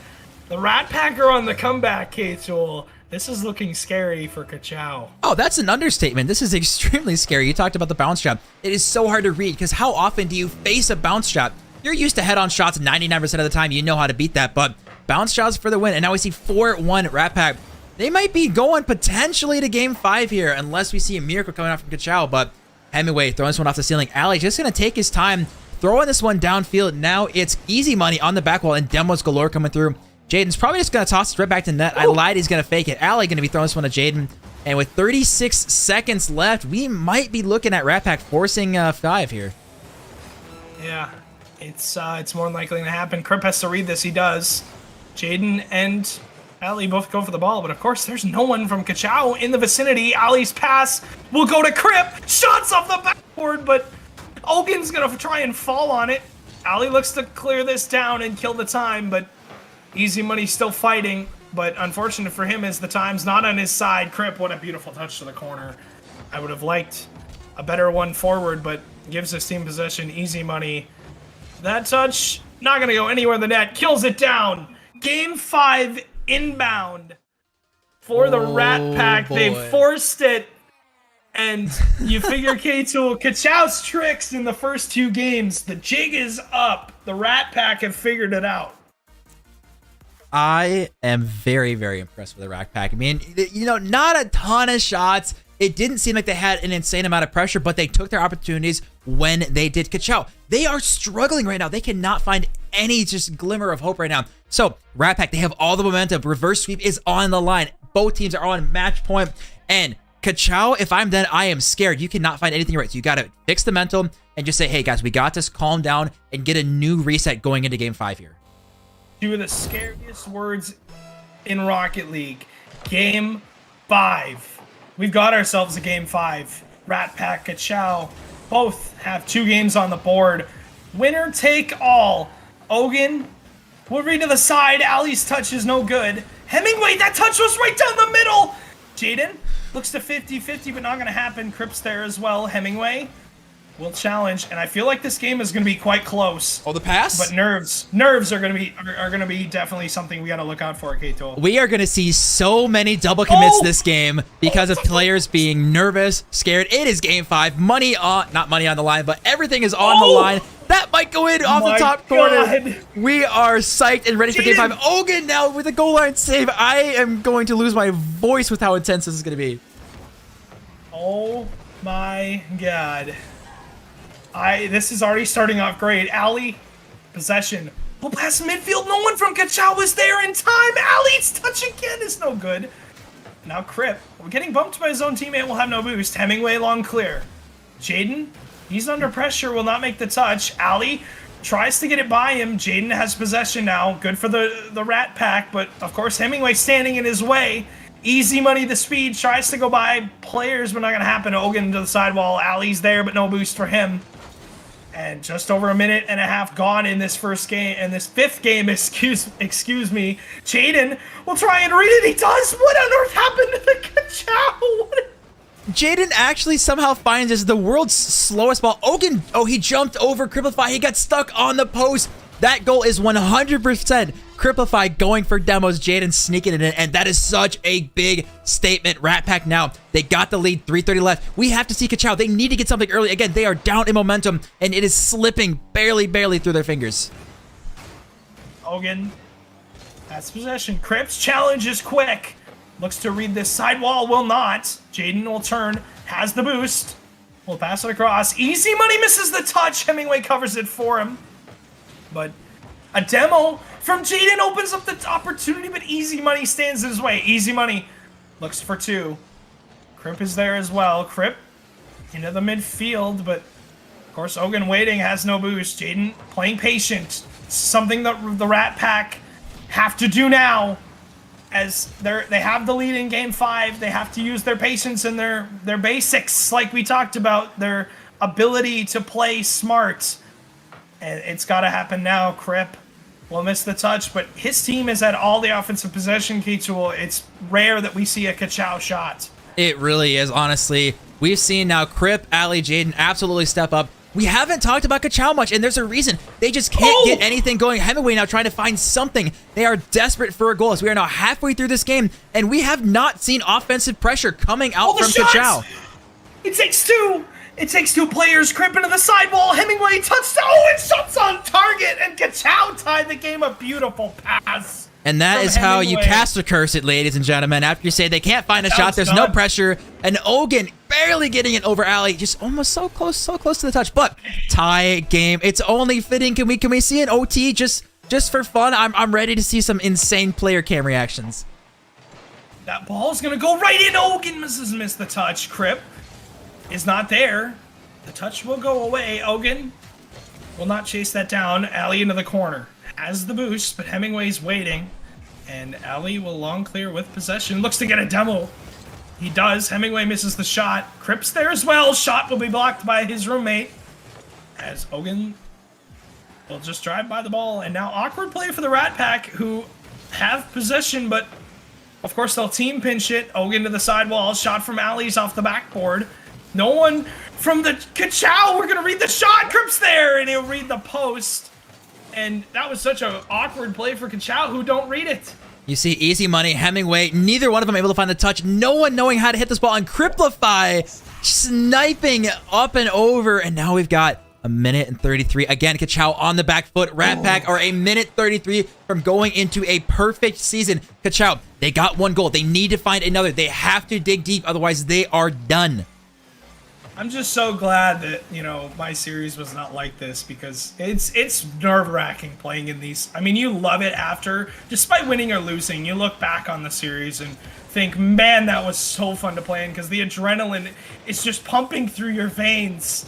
The Rat Pack are on the comeback, K-Tool. This is looking scary for Kachow. Oh, that's an understatement. This is extremely scary. You talked about the bounce shot. It is so hard to read because how often do you face a bounce shot? You're used to head-on shots 99% of the time. You know how to beat that, but bounce shots for the win. And now we see 4-1 Rat Pack. They might be going potentially to game 5 here unless we see a miracle coming out from Kachow, but Hemingway throwing this one off the ceiling. Ali just going to take his time, throwing this one downfield. Now it's easy money on the back wall and demos galore coming through. Jaden's probably just going to toss it right back to net. I lied, he's going to fake it. Ali going to be throwing this one to Jaden. And with 36 seconds left, we might be looking at Rat Pack forcing 5 here. Yeah, it's more than likely going to happen. Crip has to read this. He does. Jaden and Ali both go for the ball, but of course there's no one from Kachow in the vicinity. Ali's pass will go to Crip. Shots off the backboard, but Ogun's going to try and fall on it. Ali looks to clear this down and kill the time, but Easy Money still fighting. But unfortunate for him is the time's not on his side. Crip, what a beautiful touch to the corner. I would have liked a better one forward, but gives his team possession. Easy Money. That touch, not going to go anywhere in the net. Kills it down. Game 5 inbound for the Rat Pack. Boy. They forced it. And you figure K-Tool, Kachow's tricks in the first 2 games. The jig is up. The Rat Pack have figured it out. I am very, very impressed with the Rat Pack. I mean, you know, not a ton of shots. It didn't seem like they had an insane amount of pressure, but they took their opportunities when they did. Kachow, they are struggling right now. They cannot find any just glimmer of hope right now. So, Rat Pack, they have all the momentum. Reverse sweep is on the line. Both teams are on match point. And Kachow, if I'm them, I am scared. You cannot find anything right. So you got to fix the mental and just say, hey, guys, we got this. Calm down and get a new reset going into game 5 here. 2 of the scariest words in Rocket League. Game 5. We've got ourselves a game 5. Rat Pack, Kachow, both have 2 games on the board. Winner take all. Ogun will read to the side. Ali's touch is no good. Hemingway, that touch was right down the middle. Jaden looks to 50-50, but not going to happen. Crip's there as well. Hemingway will challenge, and I feel like this game is going to be quite close. Oh, the pass? But nerves are going to be definitely something we got to look out for, K-Tool. We are going to see so many double commits this game because of players being nervous, scared. It is game 5. Money on, not money on the line, but everything is on the line. That might go in off the top corner. We are psyched and ready for game 5. Ogun now with a goal line save. I am going to lose my voice with how intense this is going to be. Oh my God. This is already starting off great. Ali, possession. Pull past midfield. No one from Kachow is there in time. Ali's touch again is no good. Now Crip. We're getting bumped by his own teammate. Will have no boost. Hemingway long clear. Jaden, he's under pressure. Will not make the touch. Ali tries to get it by him. Jaden has possession now. Good for the Rat Pack, but of course Hemingway standing in his way. Easy Money, the speed, tries to go by players, but not going to happen. Ogun to the sidewall. Ali's there, but no boost for him. And just over a minute and a half gone in this first game, and this 5th game, excuse me. Jaden will try and read it. He does. What on earth happened to the Kachow? Jaden actually somehow finds this the world's slowest ball. Ogun, oh, he jumped over Cripplify. He got stuck on the post. That goal is 100% Cripplify going for demos. Jaden sneaking it in, and that is such a big statement. Rat Pack now, they got the lead, 3:30 left. We have to see Kachow. They need to get something early. Again, they are down in momentum, and it is slipping barely through their fingers. Ogun has possession. Crip's challenge is quick. Looks to read this sidewall, will not. Jaden will turn, has the boost. Will pass it across. Easy Money misses the touch. Hemingway covers it for him. But a demo from Jaden opens up the opportunity, but Easy Money stands in his way. Easy Money looks for 2. Crip is there as well. Crip into the midfield, but of course Ogun waiting, has no boost. Jaden playing patient. Something that the Rat Pack have to do now, as they have the lead in game 5. They have to use their patience and their basics, like we talked about, their ability to play smart. And it's got to happen now. Crip will miss the touch, but his team is at all the offensive possession, Kachow. It's rare that we see a Kachow shot. It really is, honestly. we've seen now Crip, Ali, Jaden absolutely step up. We haven't talked about Kachow much, and there's a reason. They just can't get anything going. Hemingway now trying to find something. They are desperate for a goal as we are now halfway through this game, and we have not seen offensive pressure coming out from Kachow. It takes two. It takes two players. Crip into the sidewall. Hemingway touchdown. Oh, and shots on target, and Kachow tied the game. A beautiful pass. And that is how you cast a curse it, ladies and gentlemen. After you say they can't find a shot, there's no pressure. And Ogun barely getting it over Ali, just almost so close to the touch. But tie game. It's only fitting. Can we see an OT just for fun? I'm ready to see some insane player cam reactions. That ball's gonna go right in. Ogun missed the touch. Crip is not there. The touch will go away. Ogun will not chase that down. Ali into the corner. Has the boost, but Hemingway's waiting. And Ali will long clear with possession. Looks to get a demo. He does. Hemingway misses the shot. Crip's there as well. Shot will be blocked by his roommate. As Ogun will just drive by the ball. And now awkward play for the Rat Pack, who have possession, but of course they'll team pinch it. Ogun to the sidewall. Shot from Ali's off the backboard. No one from the Kachow. We're going to read the shot. Crip's there, and he'll read the post. And that was such an awkward play for Kachow, who don't read it. You see easy money, Hemingway, neither one of them able to find the touch. No one knowing how to hit this ball. And Criplify sniping up and over. And now we've got a minute and 33. Again, Kachow on the back foot. Rat Pack are a minute 33 from going into a perfect season. Kachow, they got one goal. They need to find another. They have to dig deep, otherwise they are done. I'm just so glad that, you know, my series was not like this, because it's nerve-wracking playing in these. I mean, you love it after, despite winning or losing, you look back on the series and think, man, that was so fun to play in, because the adrenaline is just pumping through your veins.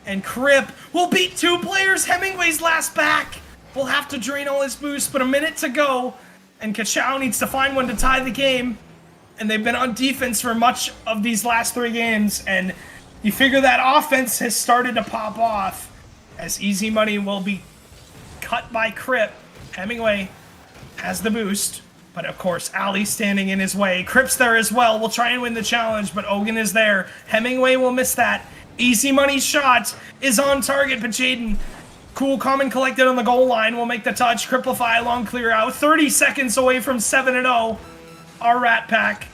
And Crip will beat two players. Hemingway's last back. Will have to drain all his boost, but a minute to go. And Kachow needs to find one to tie the game. And they've been on defense for much of these last three games, and you figure that offense has started to pop off, as easy money will be cut by Crip. Hemingway has the boost, but of course Ali standing in his way. Crip's there as well. Will try and win the challenge, but Ogun is there. Hemingway will miss that. Easy money shot is on target, but Jaden, cool, calm, and collected on the goal line, will make the touch. Criplify long clear out. 30 seconds away from 7-0. Our Rat Pack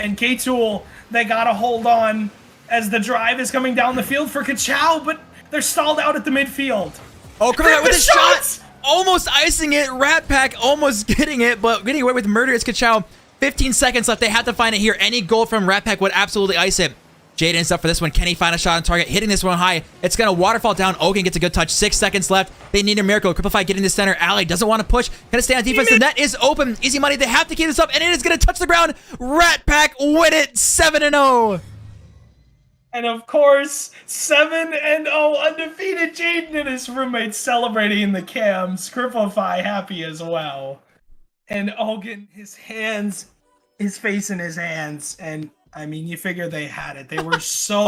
and K-Tool, they gotta hold on as the drive is coming down the field for Kachow, but they're stalled out at the midfield. Oh, coming out with a shot! Almost icing it. Rat Pack almost getting it, but getting away with murder is Kachow. 15 seconds left. They have to find it here. Any goal from Rat Pack would absolutely ice it. Jaden's up for this one. Can he find a shot on target? Hitting this one high. It's going to waterfall down. Ogun gets a good touch. 6 seconds left. They need a miracle. Cripplify getting to center. Ali doesn't want to push. Going to stay on defense. The net is open. Easy money. They have to keep this up, and it is going to touch the ground. Rat Pack win it 7-0. And of course, 7-0 undefeated. Jaden and his roommates celebrating in the cams. Cripplify happy as well. And Ogun, his face in his hands, and I mean, you figure they had it. They were so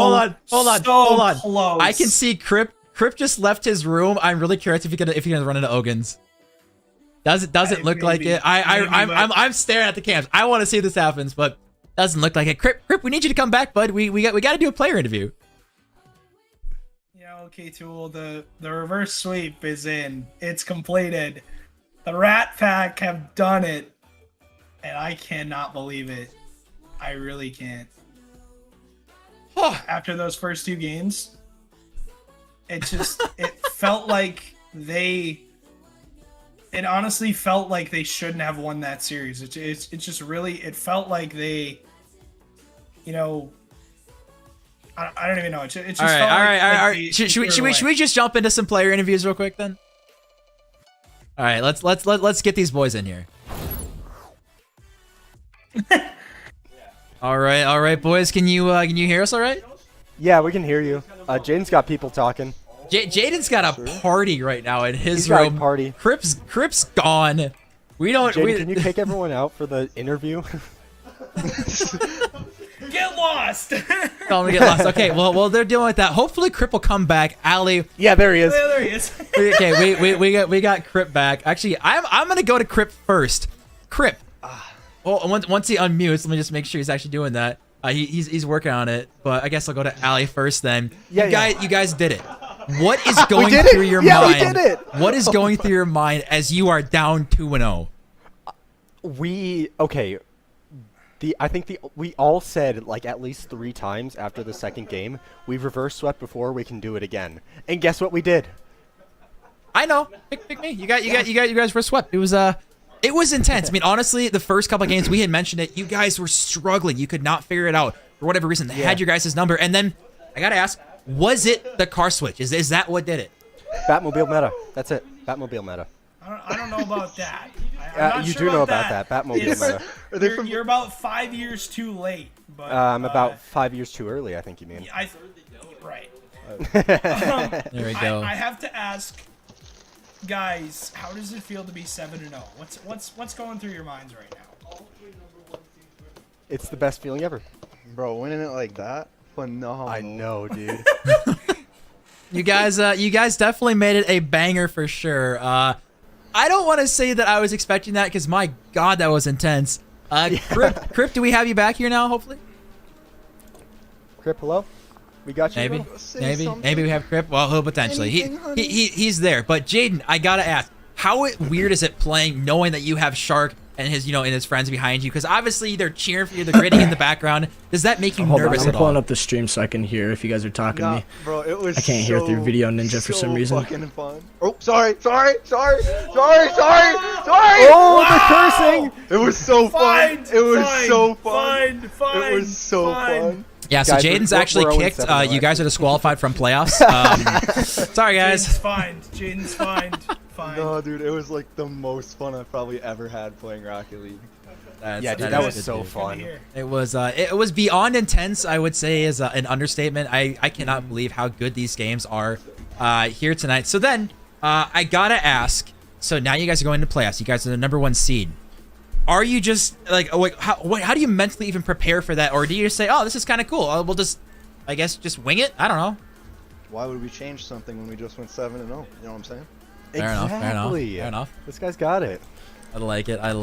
hold on. Close. I can see Crip just left his room. I'm really curious if you're gonna run into Ogun's. Doesn't look like it. I'm staring at the cams. I want to see this happens, but doesn't look like it. Crip, we need you to come back, bud. We got to do a player interview. You know, K-Tool, the reverse sweep is in. It's completed. The Rat Pack have done it, and I cannot believe it. I really can't. After those first two games, it felt like it honestly felt like they shouldn't have won that series. It felt like they, you know, I don't even know. It just all right. Should we just jump into some player interviews real quick then? All right, let's get these boys in here. All right, boys. Can you hear us all right? Yeah, we can hear you. Jaden's got people talking. Jaden's got a party right now in his room. Party. Crip's gone. We don't. Jaden, can you take everyone out for the interview? Get lost. Tell him to get lost. Okay, well they're dealing with that. Hopefully Crip will come back. Ali. Yeah, there he is. Yeah, there he is. Okay, we got Crip back. Actually, I'm gonna go to Crip first. Crip. Well, once he unmutes, let me just make sure he's actually doing that. He's working on it, but I guess I'll go to Allie first then. Yeah, you guys did it. What is going did through it. your Yeah, mind? we did it. What is going through your mind as you are down 2-0? We all said like at least 3 times after the second game, we've reverse swept before, we can do it again. And guess what we did? I know. Pick me. You guys were swept. It was intense. I mean, honestly, the first couple of games we had mentioned it. You guys were struggling. You could not figure it out for whatever reason. They had your guys' number, and then I gotta ask, was it the car switch? Is that what did it? Batmobile meta. That's it. Batmobile meta. I don't know about that. I'm not You sure do know about about that. Batmobile meta. You're about 5 years too late. But I'm about 5 years too early, I think you mean. Right. There we go. I have to ask, guys, how does it feel to be 7-0? What's going through your minds right now? It's the best feeling ever. Bro, winning it like that, phenomenal. I know, dude. You guys definitely made it a banger for sure. I don't want to say that I was expecting that because my God, that was intense. Crip, do we have you back here now? Hopefully. Crip, hello. We got you. Maybe we have Crip. Well, potentially. He's there. But Jaden, I gotta ask, how weird is it playing knowing that you have Shark and his and his friends behind you? Because obviously they're cheering for you, they're gritting in the background. Does that make you nervous I'm at all? pulling up the stream so I can hear if you guys are talking to me. Bro, it was I can't hear through Video Ninja for some reason. Fucking fun. Oh, sorry. Oh, the cursing! it was so fun. It was so fun. Fine. It was so fun. Yeah, so Guys, Jaden's we're actually 0-7 kicked. now, You guys are disqualified from playoffs. Sorry, guys. Jaden's fine. No, dude, it was like the most fun I've probably ever had playing Rocket League. That was so fun. It was beyond intense. I would say is an understatement. I cannot believe how good these games are here tonight. So then I gotta ask. So now you guys are going to playoffs. You guys are the #1 seed. Are you just like how do you mentally even prepare for that, or do you just say, oh, this is kind of cool? We'll just, I guess, just wing it. I don't know. Why would we change something when we just went 7-0? You know what I'm saying? Fair enough. This guy's got it. I like it. Then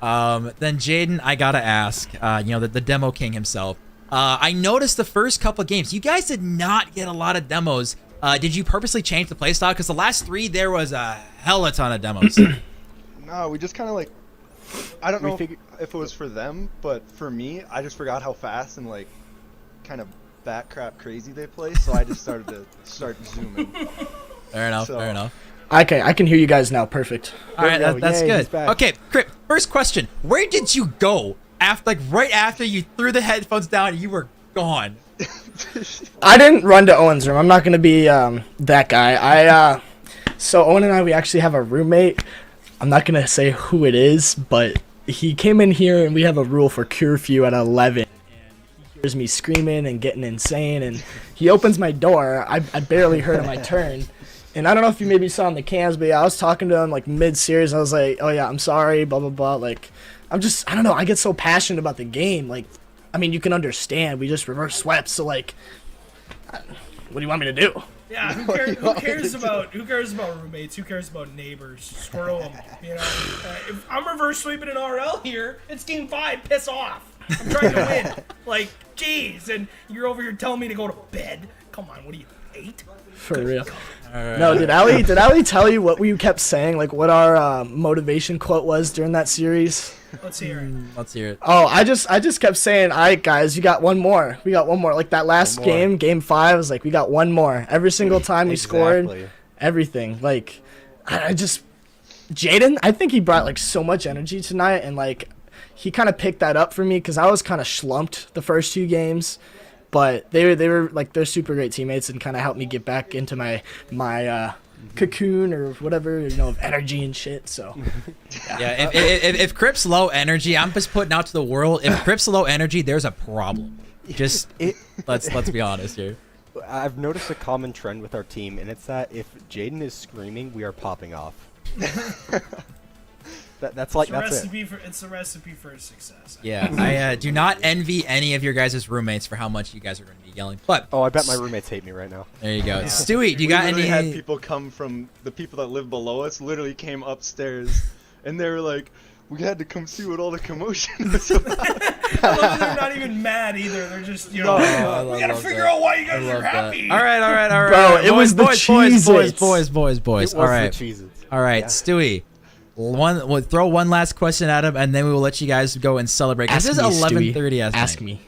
Jaden, I gotta ask, the demo king himself. I noticed the first couple of games, you guys did not get a lot of demos. Did you purposely change the playstyle? Because the last 3, there was a hella ton of demos. No, we just kind of like, I don't know if it was for them, but for me, I just forgot how fast and like kind of bat crap crazy they play, so I just started to zooming. Fair enough. Okay, I can hear you guys now. Perfect. All right, that's Yay, he's good. back. Okay, Crip, first question. Where did you go right after you threw the headphones down and you were gone? I didn't run to Owen's room. I'm not going to be that guy. So Owen and I, we actually have a roommate. I'm not going to say who it is, but he came in here and we have a rule for curfew at 11. And he hears me screaming and getting insane, and he opens my door. I barely heard him. I turn. And I don't know if you maybe saw in the cams, but yeah, I was talking to him like mid-series. I was like, oh yeah, I'm sorry, blah, blah, blah. Like, I don't know. I get so passionate about the game. Like, I mean, you can understand. We just reverse swept. So like, what do you want me to do? Yeah, who cares about roommates? Who cares about neighbors? Screw them. If I'm reverse sweeping an RL here, it's game 5. Piss off. I'm trying to win. Like, jeez, and you're over here telling me to go to bed. Come on, what are you, 8? For real. Right. No, did Ali tell you what we kept saying? Like what our motivation quote was during that series? Let's hear it. Oh, I just kept saying, all right, guys, you got one more. We got one more. Like that last game 5, was like, we got one more. Every single time we scored, everything. Like, Jaden, I think he brought like so much energy tonight, and like he kind of picked that up for me because I was kind of slumped the first 2 games. But they were like, they're super great teammates and kind of helped me get back into my cocoon or whatever, of energy and shit. So yeah, if Crip's low energy, I'm just putting out to the world. If Crip's low energy, there's a problem. Just let's be honest here. I've noticed a common trend with our team, and it's that if Jaden is screaming, we are popping off. That's it. It's a recipe for success. Yeah, I do not envy any of your guys' roommates for how much you guys are going to be yelling. But I bet my roommates hate me right now. There you go. Stewie, do you got any? We had people come from the people that live below us. Literally came upstairs, and they were like, We had to come see what all the commotion was about. I love that they're not even mad either. They're just, you know, we gotta figure out why you guys are happy. All right. Bro, it was the Cheez-Its. Boys. All right. All right, Stewie. We'll throw one last question at him, and then we will let you guys go and celebrate. This is 11:30 as Ask me.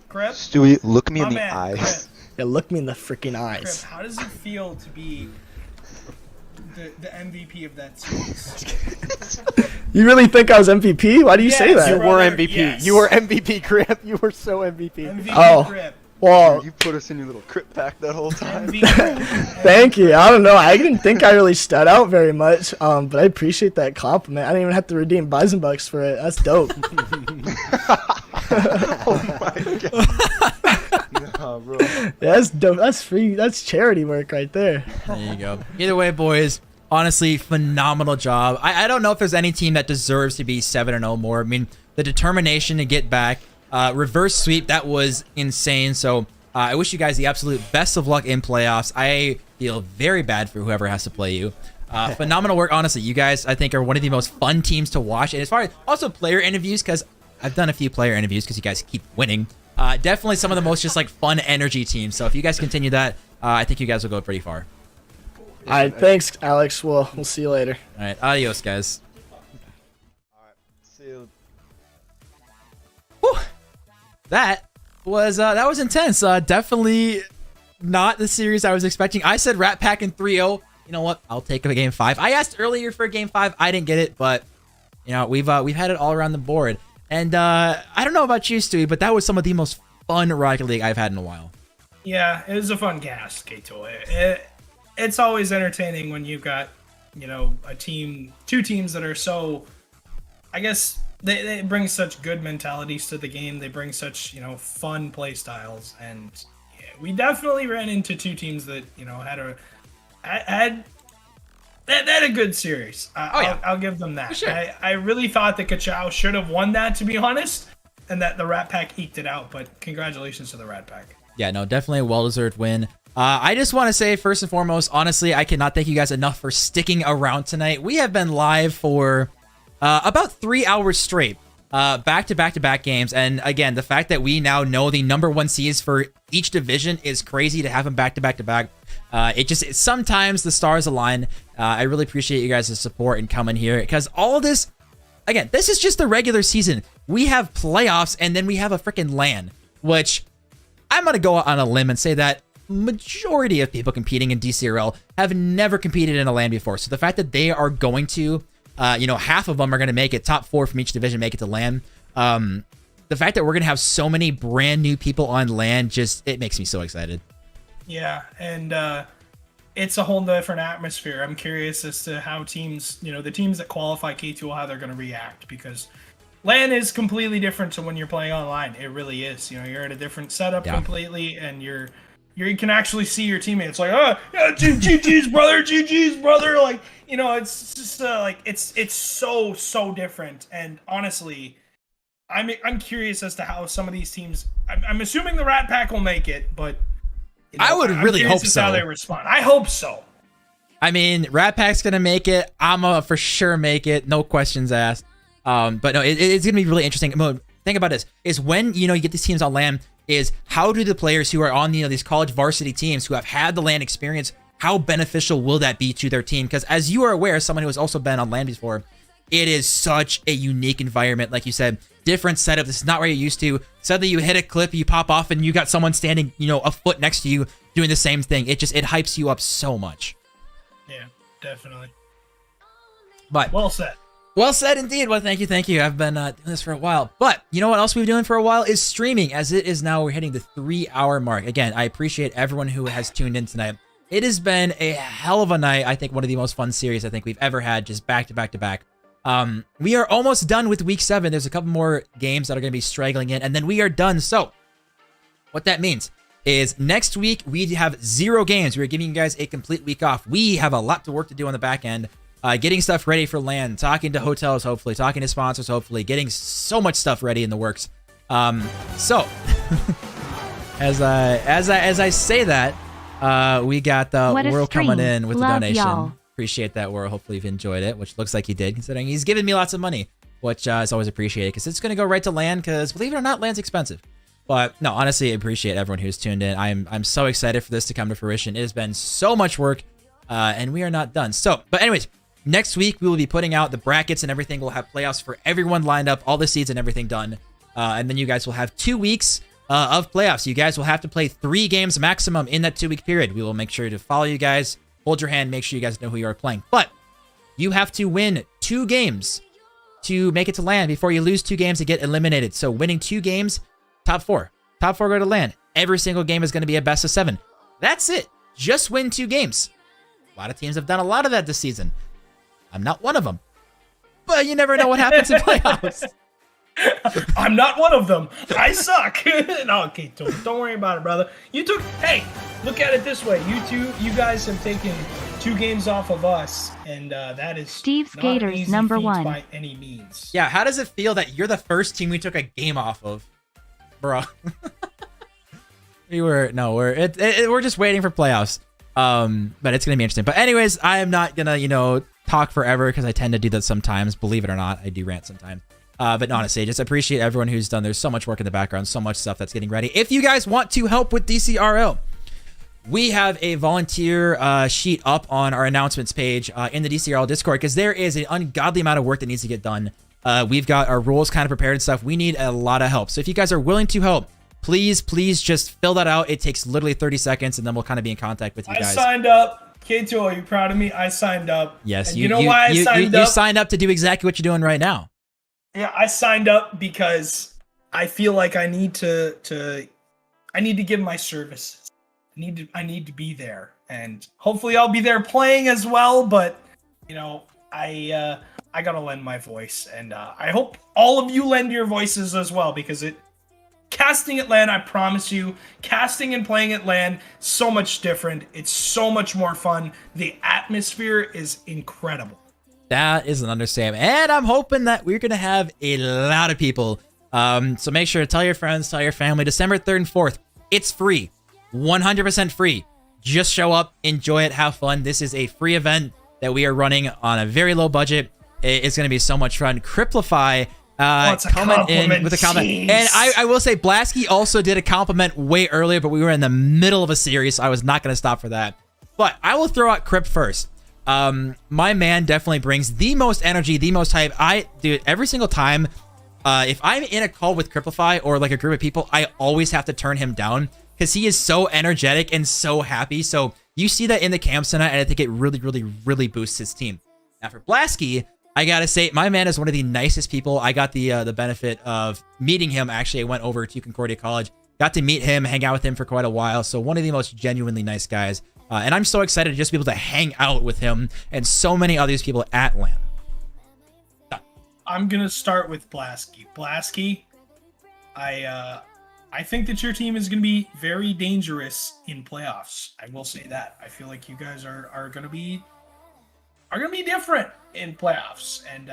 Crip, Stewie, look me my in the man, eyes. Yeah, look me in the freaking eyes. Crip, how does it feel to be the MVP of that series? You really think I was MVP? Why do you say Yes, that? You were MVP. Yes. You were MVP, Grip. You were so MVP. MVP Oh. Crip. Well, You put us in your little crypt pack that whole time. MVP Crip. thank you. I don't know. I didn't think I really stood out very much, but I appreciate that compliment. I didn't even have to redeem Bison Bucks for it. That's dope. Oh my god. Nah, bro. Yeah, that's dope. That's free. That's charity work right there. There you go. Either way, boys, honestly, phenomenal job. I don't know if there's any team that deserves to be 7-0 more. I mean, the determination to get back, reverse sweep, that was insane. So I wish you guys the absolute best of luck in playoffs. I feel very bad for whoever has to play you. Phenomenal work, honestly. You guys, I think, are one of the most fun teams to watch. And as far as also player interviews, because I've done a few player interviews because you guys keep winning. Definitely some of the most just like fun energy teams. So if you guys continue that, I think you guys will go pretty far. All right, thanks, Alex. We'll see you later. All right, adios, guys. See you. Whew. That was intense. Definitely not the series I was expecting. I said Rat Pack in 3-0. You know what? I'll take a game 5. I asked earlier for a game 5. I didn't get it, but you know we've had it all around the board. And I don't know about you, Stewie, but that was some of the most fun Rocket League I've had in a while. Yeah, it was a fun cast, Kachow. It's always entertaining when you've got, you know, two teams that are so, I guess, they bring such good mentalities to the game. They bring such, you know, fun play styles. And yeah, we definitely ran into two teams that, you know, had a good series. I'll give them that. Sure. I really thought that Kachow should have won that, to be honest, and that the Rat Pack eked it out. But congratulations to the Rat Pack. Yeah, no, definitely a well-deserved win. I just want to say, first and foremost, honestly, I cannot thank you guys enough for sticking around tonight. We have been live for about 3 hours straight, back-to-back-to-back games. And again, the fact that we now know the #1 seeds for each division is crazy to have them back-to-back-to-back. Sometimes the stars align. I really appreciate you guys' support and coming here, because all of this, again, this is just the regular season. We have playoffs, and then we have a freaking LAN, which I'm going to go on a limb and say that majority of people competing in DCRL have never competed in a LAN before. So the fact that they are going to, half of them are going to make it, top 4 from each division make it to LAN. The fact that we're going to have so many brand new people on LAN, it makes me so excited. Yeah, and it's a whole different atmosphere. I'm curious as to how teams, the teams that qualify K2, how they're going to react, because LAN is completely different to when you're playing online. It really is. You're at a different setup completely, and you can actually see your teammates like, oh, yeah, GG's brother. Like, it's just it's so different. And honestly, I'm curious as to how some of these teams. I'm assuming the Rat Pack will make it, but I would really hope so. How they respond. I hope so. I mean, Rat Pack's gonna make it. I'm gonna for sure make it. No questions asked. But no, it's gonna be really interesting. Think about this: is when you get these teams on LAN. Is how do the players who are on these college varsity teams who have had the LAN experience, how beneficial will that be to their team? Because as you are aware, someone who has also been on LAN before, it is such a unique environment. Like you said, different setup. This is not where you're used to. Suddenly you hit a clip, you pop off, and you got someone standing, a foot next to you doing the same thing. It hypes you up so much. Yeah, definitely. But well said. Well said indeed. Well, thank you. I've been doing this for a while. But you know what else we've been doing for a while is streaming, as it is now we're hitting the 3-hour mark. Again, I appreciate everyone who has tuned in tonight. It has been a hell of a night. I think one of the most fun series I think we've ever had, just back to back to back. We are almost done with week 7. There's a couple more games that are going to be straggling in, and then we are done. So what that means is next week we have 0 games. We're giving you guys a complete week off. We have a lot to work to do on the back end. Getting stuff ready for LAN, talking to hotels, hopefully, talking to sponsors, hopefully, getting so much stuff ready in the works. So, as I say that, we got the World coming in with the donation. Y'all. Appreciate that, World. Hopefully, you've enjoyed it, which looks like he did, considering he's giving me lots of money. which is always appreciated because it's going to go right to LAN because, believe it or not, LAN's expensive. But no, honestly, I appreciate everyone who's tuned in. I'm so excited for this to come to fruition. It has been so much work, and we are not done. So, but anyways, next week we will be putting out the brackets and everything. We'll have playoffs for everyone lined up, all the seeds and everything done. And then you guys will have 2 weeks of playoffs. You guys will have to play 3 games maximum in that 2-week period. We will make sure to follow you guys, hold your hand, make sure you guys know who you are playing. But you have to win 2 games to make it to LAN before you lose 2 games to get eliminated. So winning 2 games, top 4. Top 4 go to LAN. Every single game is going to be a best of 7. That's it. Just win 2 games. A lot of teams have done a lot of that this season. I'm not one of them. But you never know what happens in playoffs. I'm not one of them. I suck. No, okay, don't worry about it, brother. Hey, look at it this way. You guys have taken 2 games off of us, and that is Steve's not Gators an easy number feat 1 by any means. Yeah, how does it feel that you're the first team we took a game off of? Bro. We're just waiting for playoffs. But it's gonna be interesting. But anyways, I am not gonna, talk forever because I tend to do that sometimes. Believe it or not, I do rant sometimes. But honestly, just appreciate everyone who's done. There's so much work in the background, so much stuff that's getting ready. If you guys want to help with DCRL, we have a volunteer sheet up on our announcements page in the DCRL Discord because there is an ungodly amount of work that needs to get done. We've got our rules kind of prepared and stuff. We need a lot of help. So if you guys are willing to help, please just fill that out. It takes literally 30 seconds, and then we'll kind of be in contact with you guys. I signed up. Kachow, are you proud of me? I signed up. Yes, and you know why I signed up? You signed up to do exactly what you're doing right now. Yeah, I signed up because I feel like I need to give my services. I need to be there, and hopefully I'll be there playing as well. But I gotta lend my voice, and I hope all of you lend your voices as well because casting at LAN, I promise you, casting and playing at LAN, so much different. It's so much more fun. The atmosphere is incredible. That is an understatement. And I'm hoping that we're going to have a lot of people. So make sure to tell your friends, tell your family. December 3rd and 4th, it's free. 100% free. Just show up, enjoy it, have fun. This is a free event that we are running on a very low budget. It's going to be so much fun. Criplify coming in with a compliment. And I will say, Blasky also did a compliment way earlier, but we were in the middle of a series, so I was not going to stop for that. But I will throw out Crip first. My man definitely brings the most energy, the most hype. Dude, every single time, if I'm in a call with Criplify or like a group of people, I always have to turn him down because he is so energetic and so happy. So you see that in the camp tonight, and I think it really, really, really boosts his team. Now for Blasky, I gotta say, my man is one of the nicest people. I got the benefit of meeting him. Actually, I went over to Concordia College, got to meet him, hang out with him for quite a while. So one of the most genuinely nice guys. And I'm so excited to just be able to hang out with him and so many other people at LAN. I'm gonna start with Blasky. Blasky, I think that your team is gonna be very dangerous in playoffs. I will say that. I feel like you guys are gonna be different in playoffs, and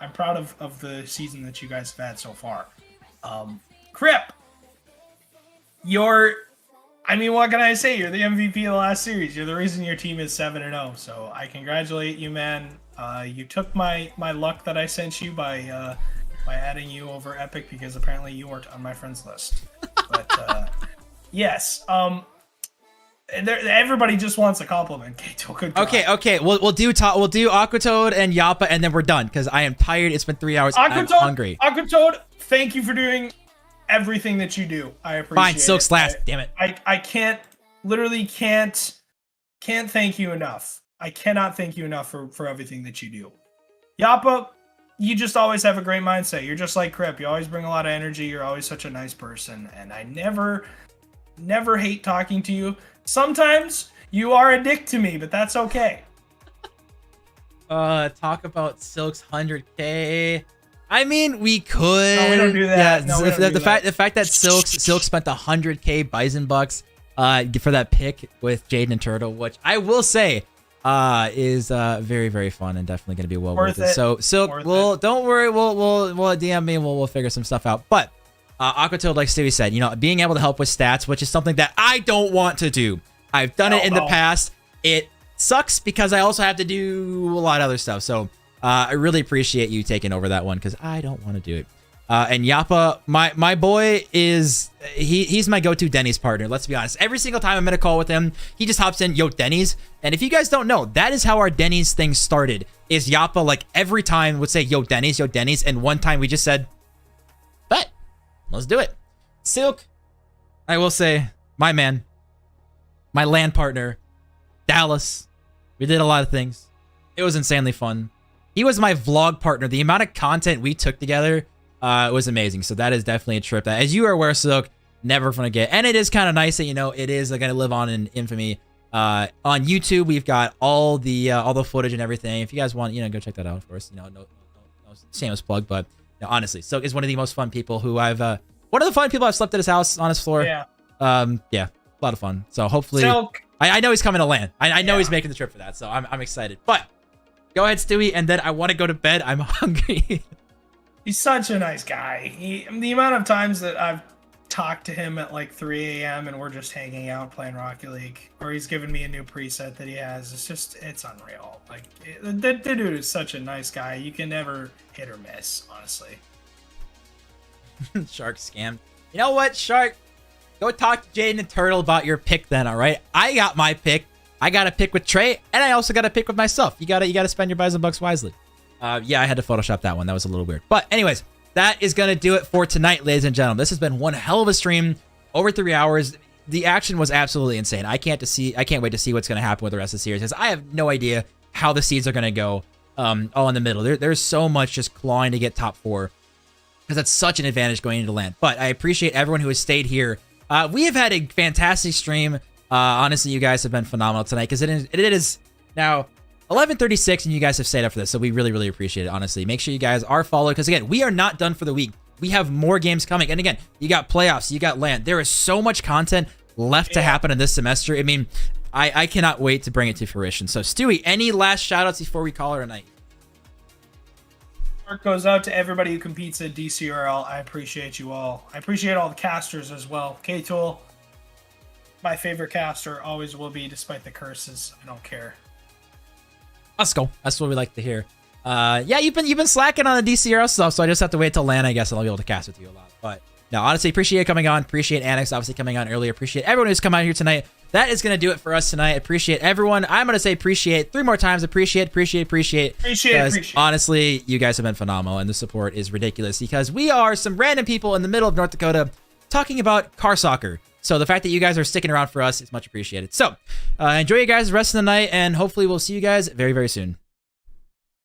I'm proud of the season that you guys have had so far. Crip, what can I say? You're the MVP of the last series. You're the reason your team is 7-0. So I congratulate you, man. You took my luck that I sent you by adding you over Epic because apparently you weren't on my friends list. But yes. Everybody just wants a compliment. Okay. We'll do Aquatoad and Yappa, and then we're done because I am tired. It's been 3 hours. I'm hungry. Aquatoad, thank you for doing everything that you do. I appreciate it. Fine, Silk's last. Damn it. I can't thank you enough. I cannot thank you enough for everything that you do. Yappa, you just always have a great mindset. You're just like Crip. You always bring a lot of energy. You're always such a nice person, and I never hate talking to you. Sometimes you are a dick to me, but that's okay. Talk about Silk's 100K. I mean, we could. No, we don't do that. Yeah, the fact that Silk spent 100K Bison bucks for that pick with Jaden and Turtle, which I will say is very, very fun and definitely going to be well worth it. So Silk, don't worry, we'll DM me and we'll figure some stuff out. But Aquatoad, like Stewie said, being able to help with stats, which is something that I don't want to do. I've done it in the past. It sucks because I also have to do a lot of other stuff. So I really appreciate you taking over that one because I don't want to do it. And Yappa, my boy is he's my go-to Denny's partner. Let's be honest. Every single time I'm in a call with him, he just hops in, yo, Denny's. And if you guys don't know, that is how our Denny's thing started. Is Yappa like every time would say, yo, Denny's, yo, Denny's. And one time we just said, bet, let's do it. Silk, I will say, my man, my LAN partner, Dallas. We did a lot of things. It was insanely fun. He was my vlog partner. The amount of content we took together was amazing. So that is definitely a trip that, as you are aware, Silk, never gonna get. And it is kind of nice that, you know, it is gonna live on in infamy. On YouTube, we've got all the footage and everything. If you guys want, you know, go check that out. Of course, you know, no shameless plug, but you know, honestly, Silk is one of the most fun people who I've one of the fun people I've slept at his house on his floor. Yeah. Yeah, a lot of fun. So hopefully, Silk. I know he's coming to LAN. I know he's making the trip for that, so I'm excited. But go ahead, Stewie, and then I want to go to bed. I'm hungry. He's such a nice guy. The amount of times that I've talked to him at like 3 a.m. and we're just hanging out playing Rocket League, or he's given me a new preset that he has. It's unreal. Like the dude is such a nice guy. You can never hit or miss, honestly. Shark scam. You know what, Shark? Go talk to Jaden and Turtle about your pick then, all right? I got my pick. I got a pick with Trey, and I also got a pick with myself. You gotta spend your buys and bucks wisely. Yeah, I had to Photoshop that one. That was a little weird. But anyways, that is gonna do it for tonight, ladies and gentlemen. This has been one hell of a stream. Over 3 hours. The action was absolutely insane. I can't wait to see what's gonna happen with the rest of the series, because I have no idea how the seeds are gonna go all in the middle. There's so much just clawing to get top 4, because that's such an advantage going into LAN. But I appreciate everyone who has stayed here. We have had a fantastic stream. Honestly, you guys have been phenomenal tonight, because it is now 11:36 and you guys have stayed up for this, so we really appreciate it. Honestly, make sure you guys are followed, because again, we are not done for the week. We have more games coming, and again, you got playoffs, you got LAN. There is so much content left to happen in this semester. I mean, I cannot wait to bring it to fruition. So Stewie, any last shout outs before we call it a night? Heart goes out to everybody who competes at DCRL. I appreciate you all. I appreciate all the casters as well. K-Tool, my favorite caster, always will be, despite the curses. I don't care. Let's go. That's what we like to hear. Yeah, you've been slacking on the DCRL stuff, so I just have to wait till LAN, I guess, and I'll be able to cast with you a lot. But no, honestly, appreciate you coming on. Appreciate Annex obviously coming on earlier. Appreciate everyone who's come out here tonight. That is going to do it for us tonight. Appreciate everyone. I'm going to say appreciate 3 more times. Appreciate. Honestly, you guys have been phenomenal, and the support is ridiculous, because we are some random people in the middle of North Dakota talking about car soccer. So the fact that you guys are sticking around for us is much appreciated. So enjoy you guys the rest of the night, and hopefully we'll see you guys very soon.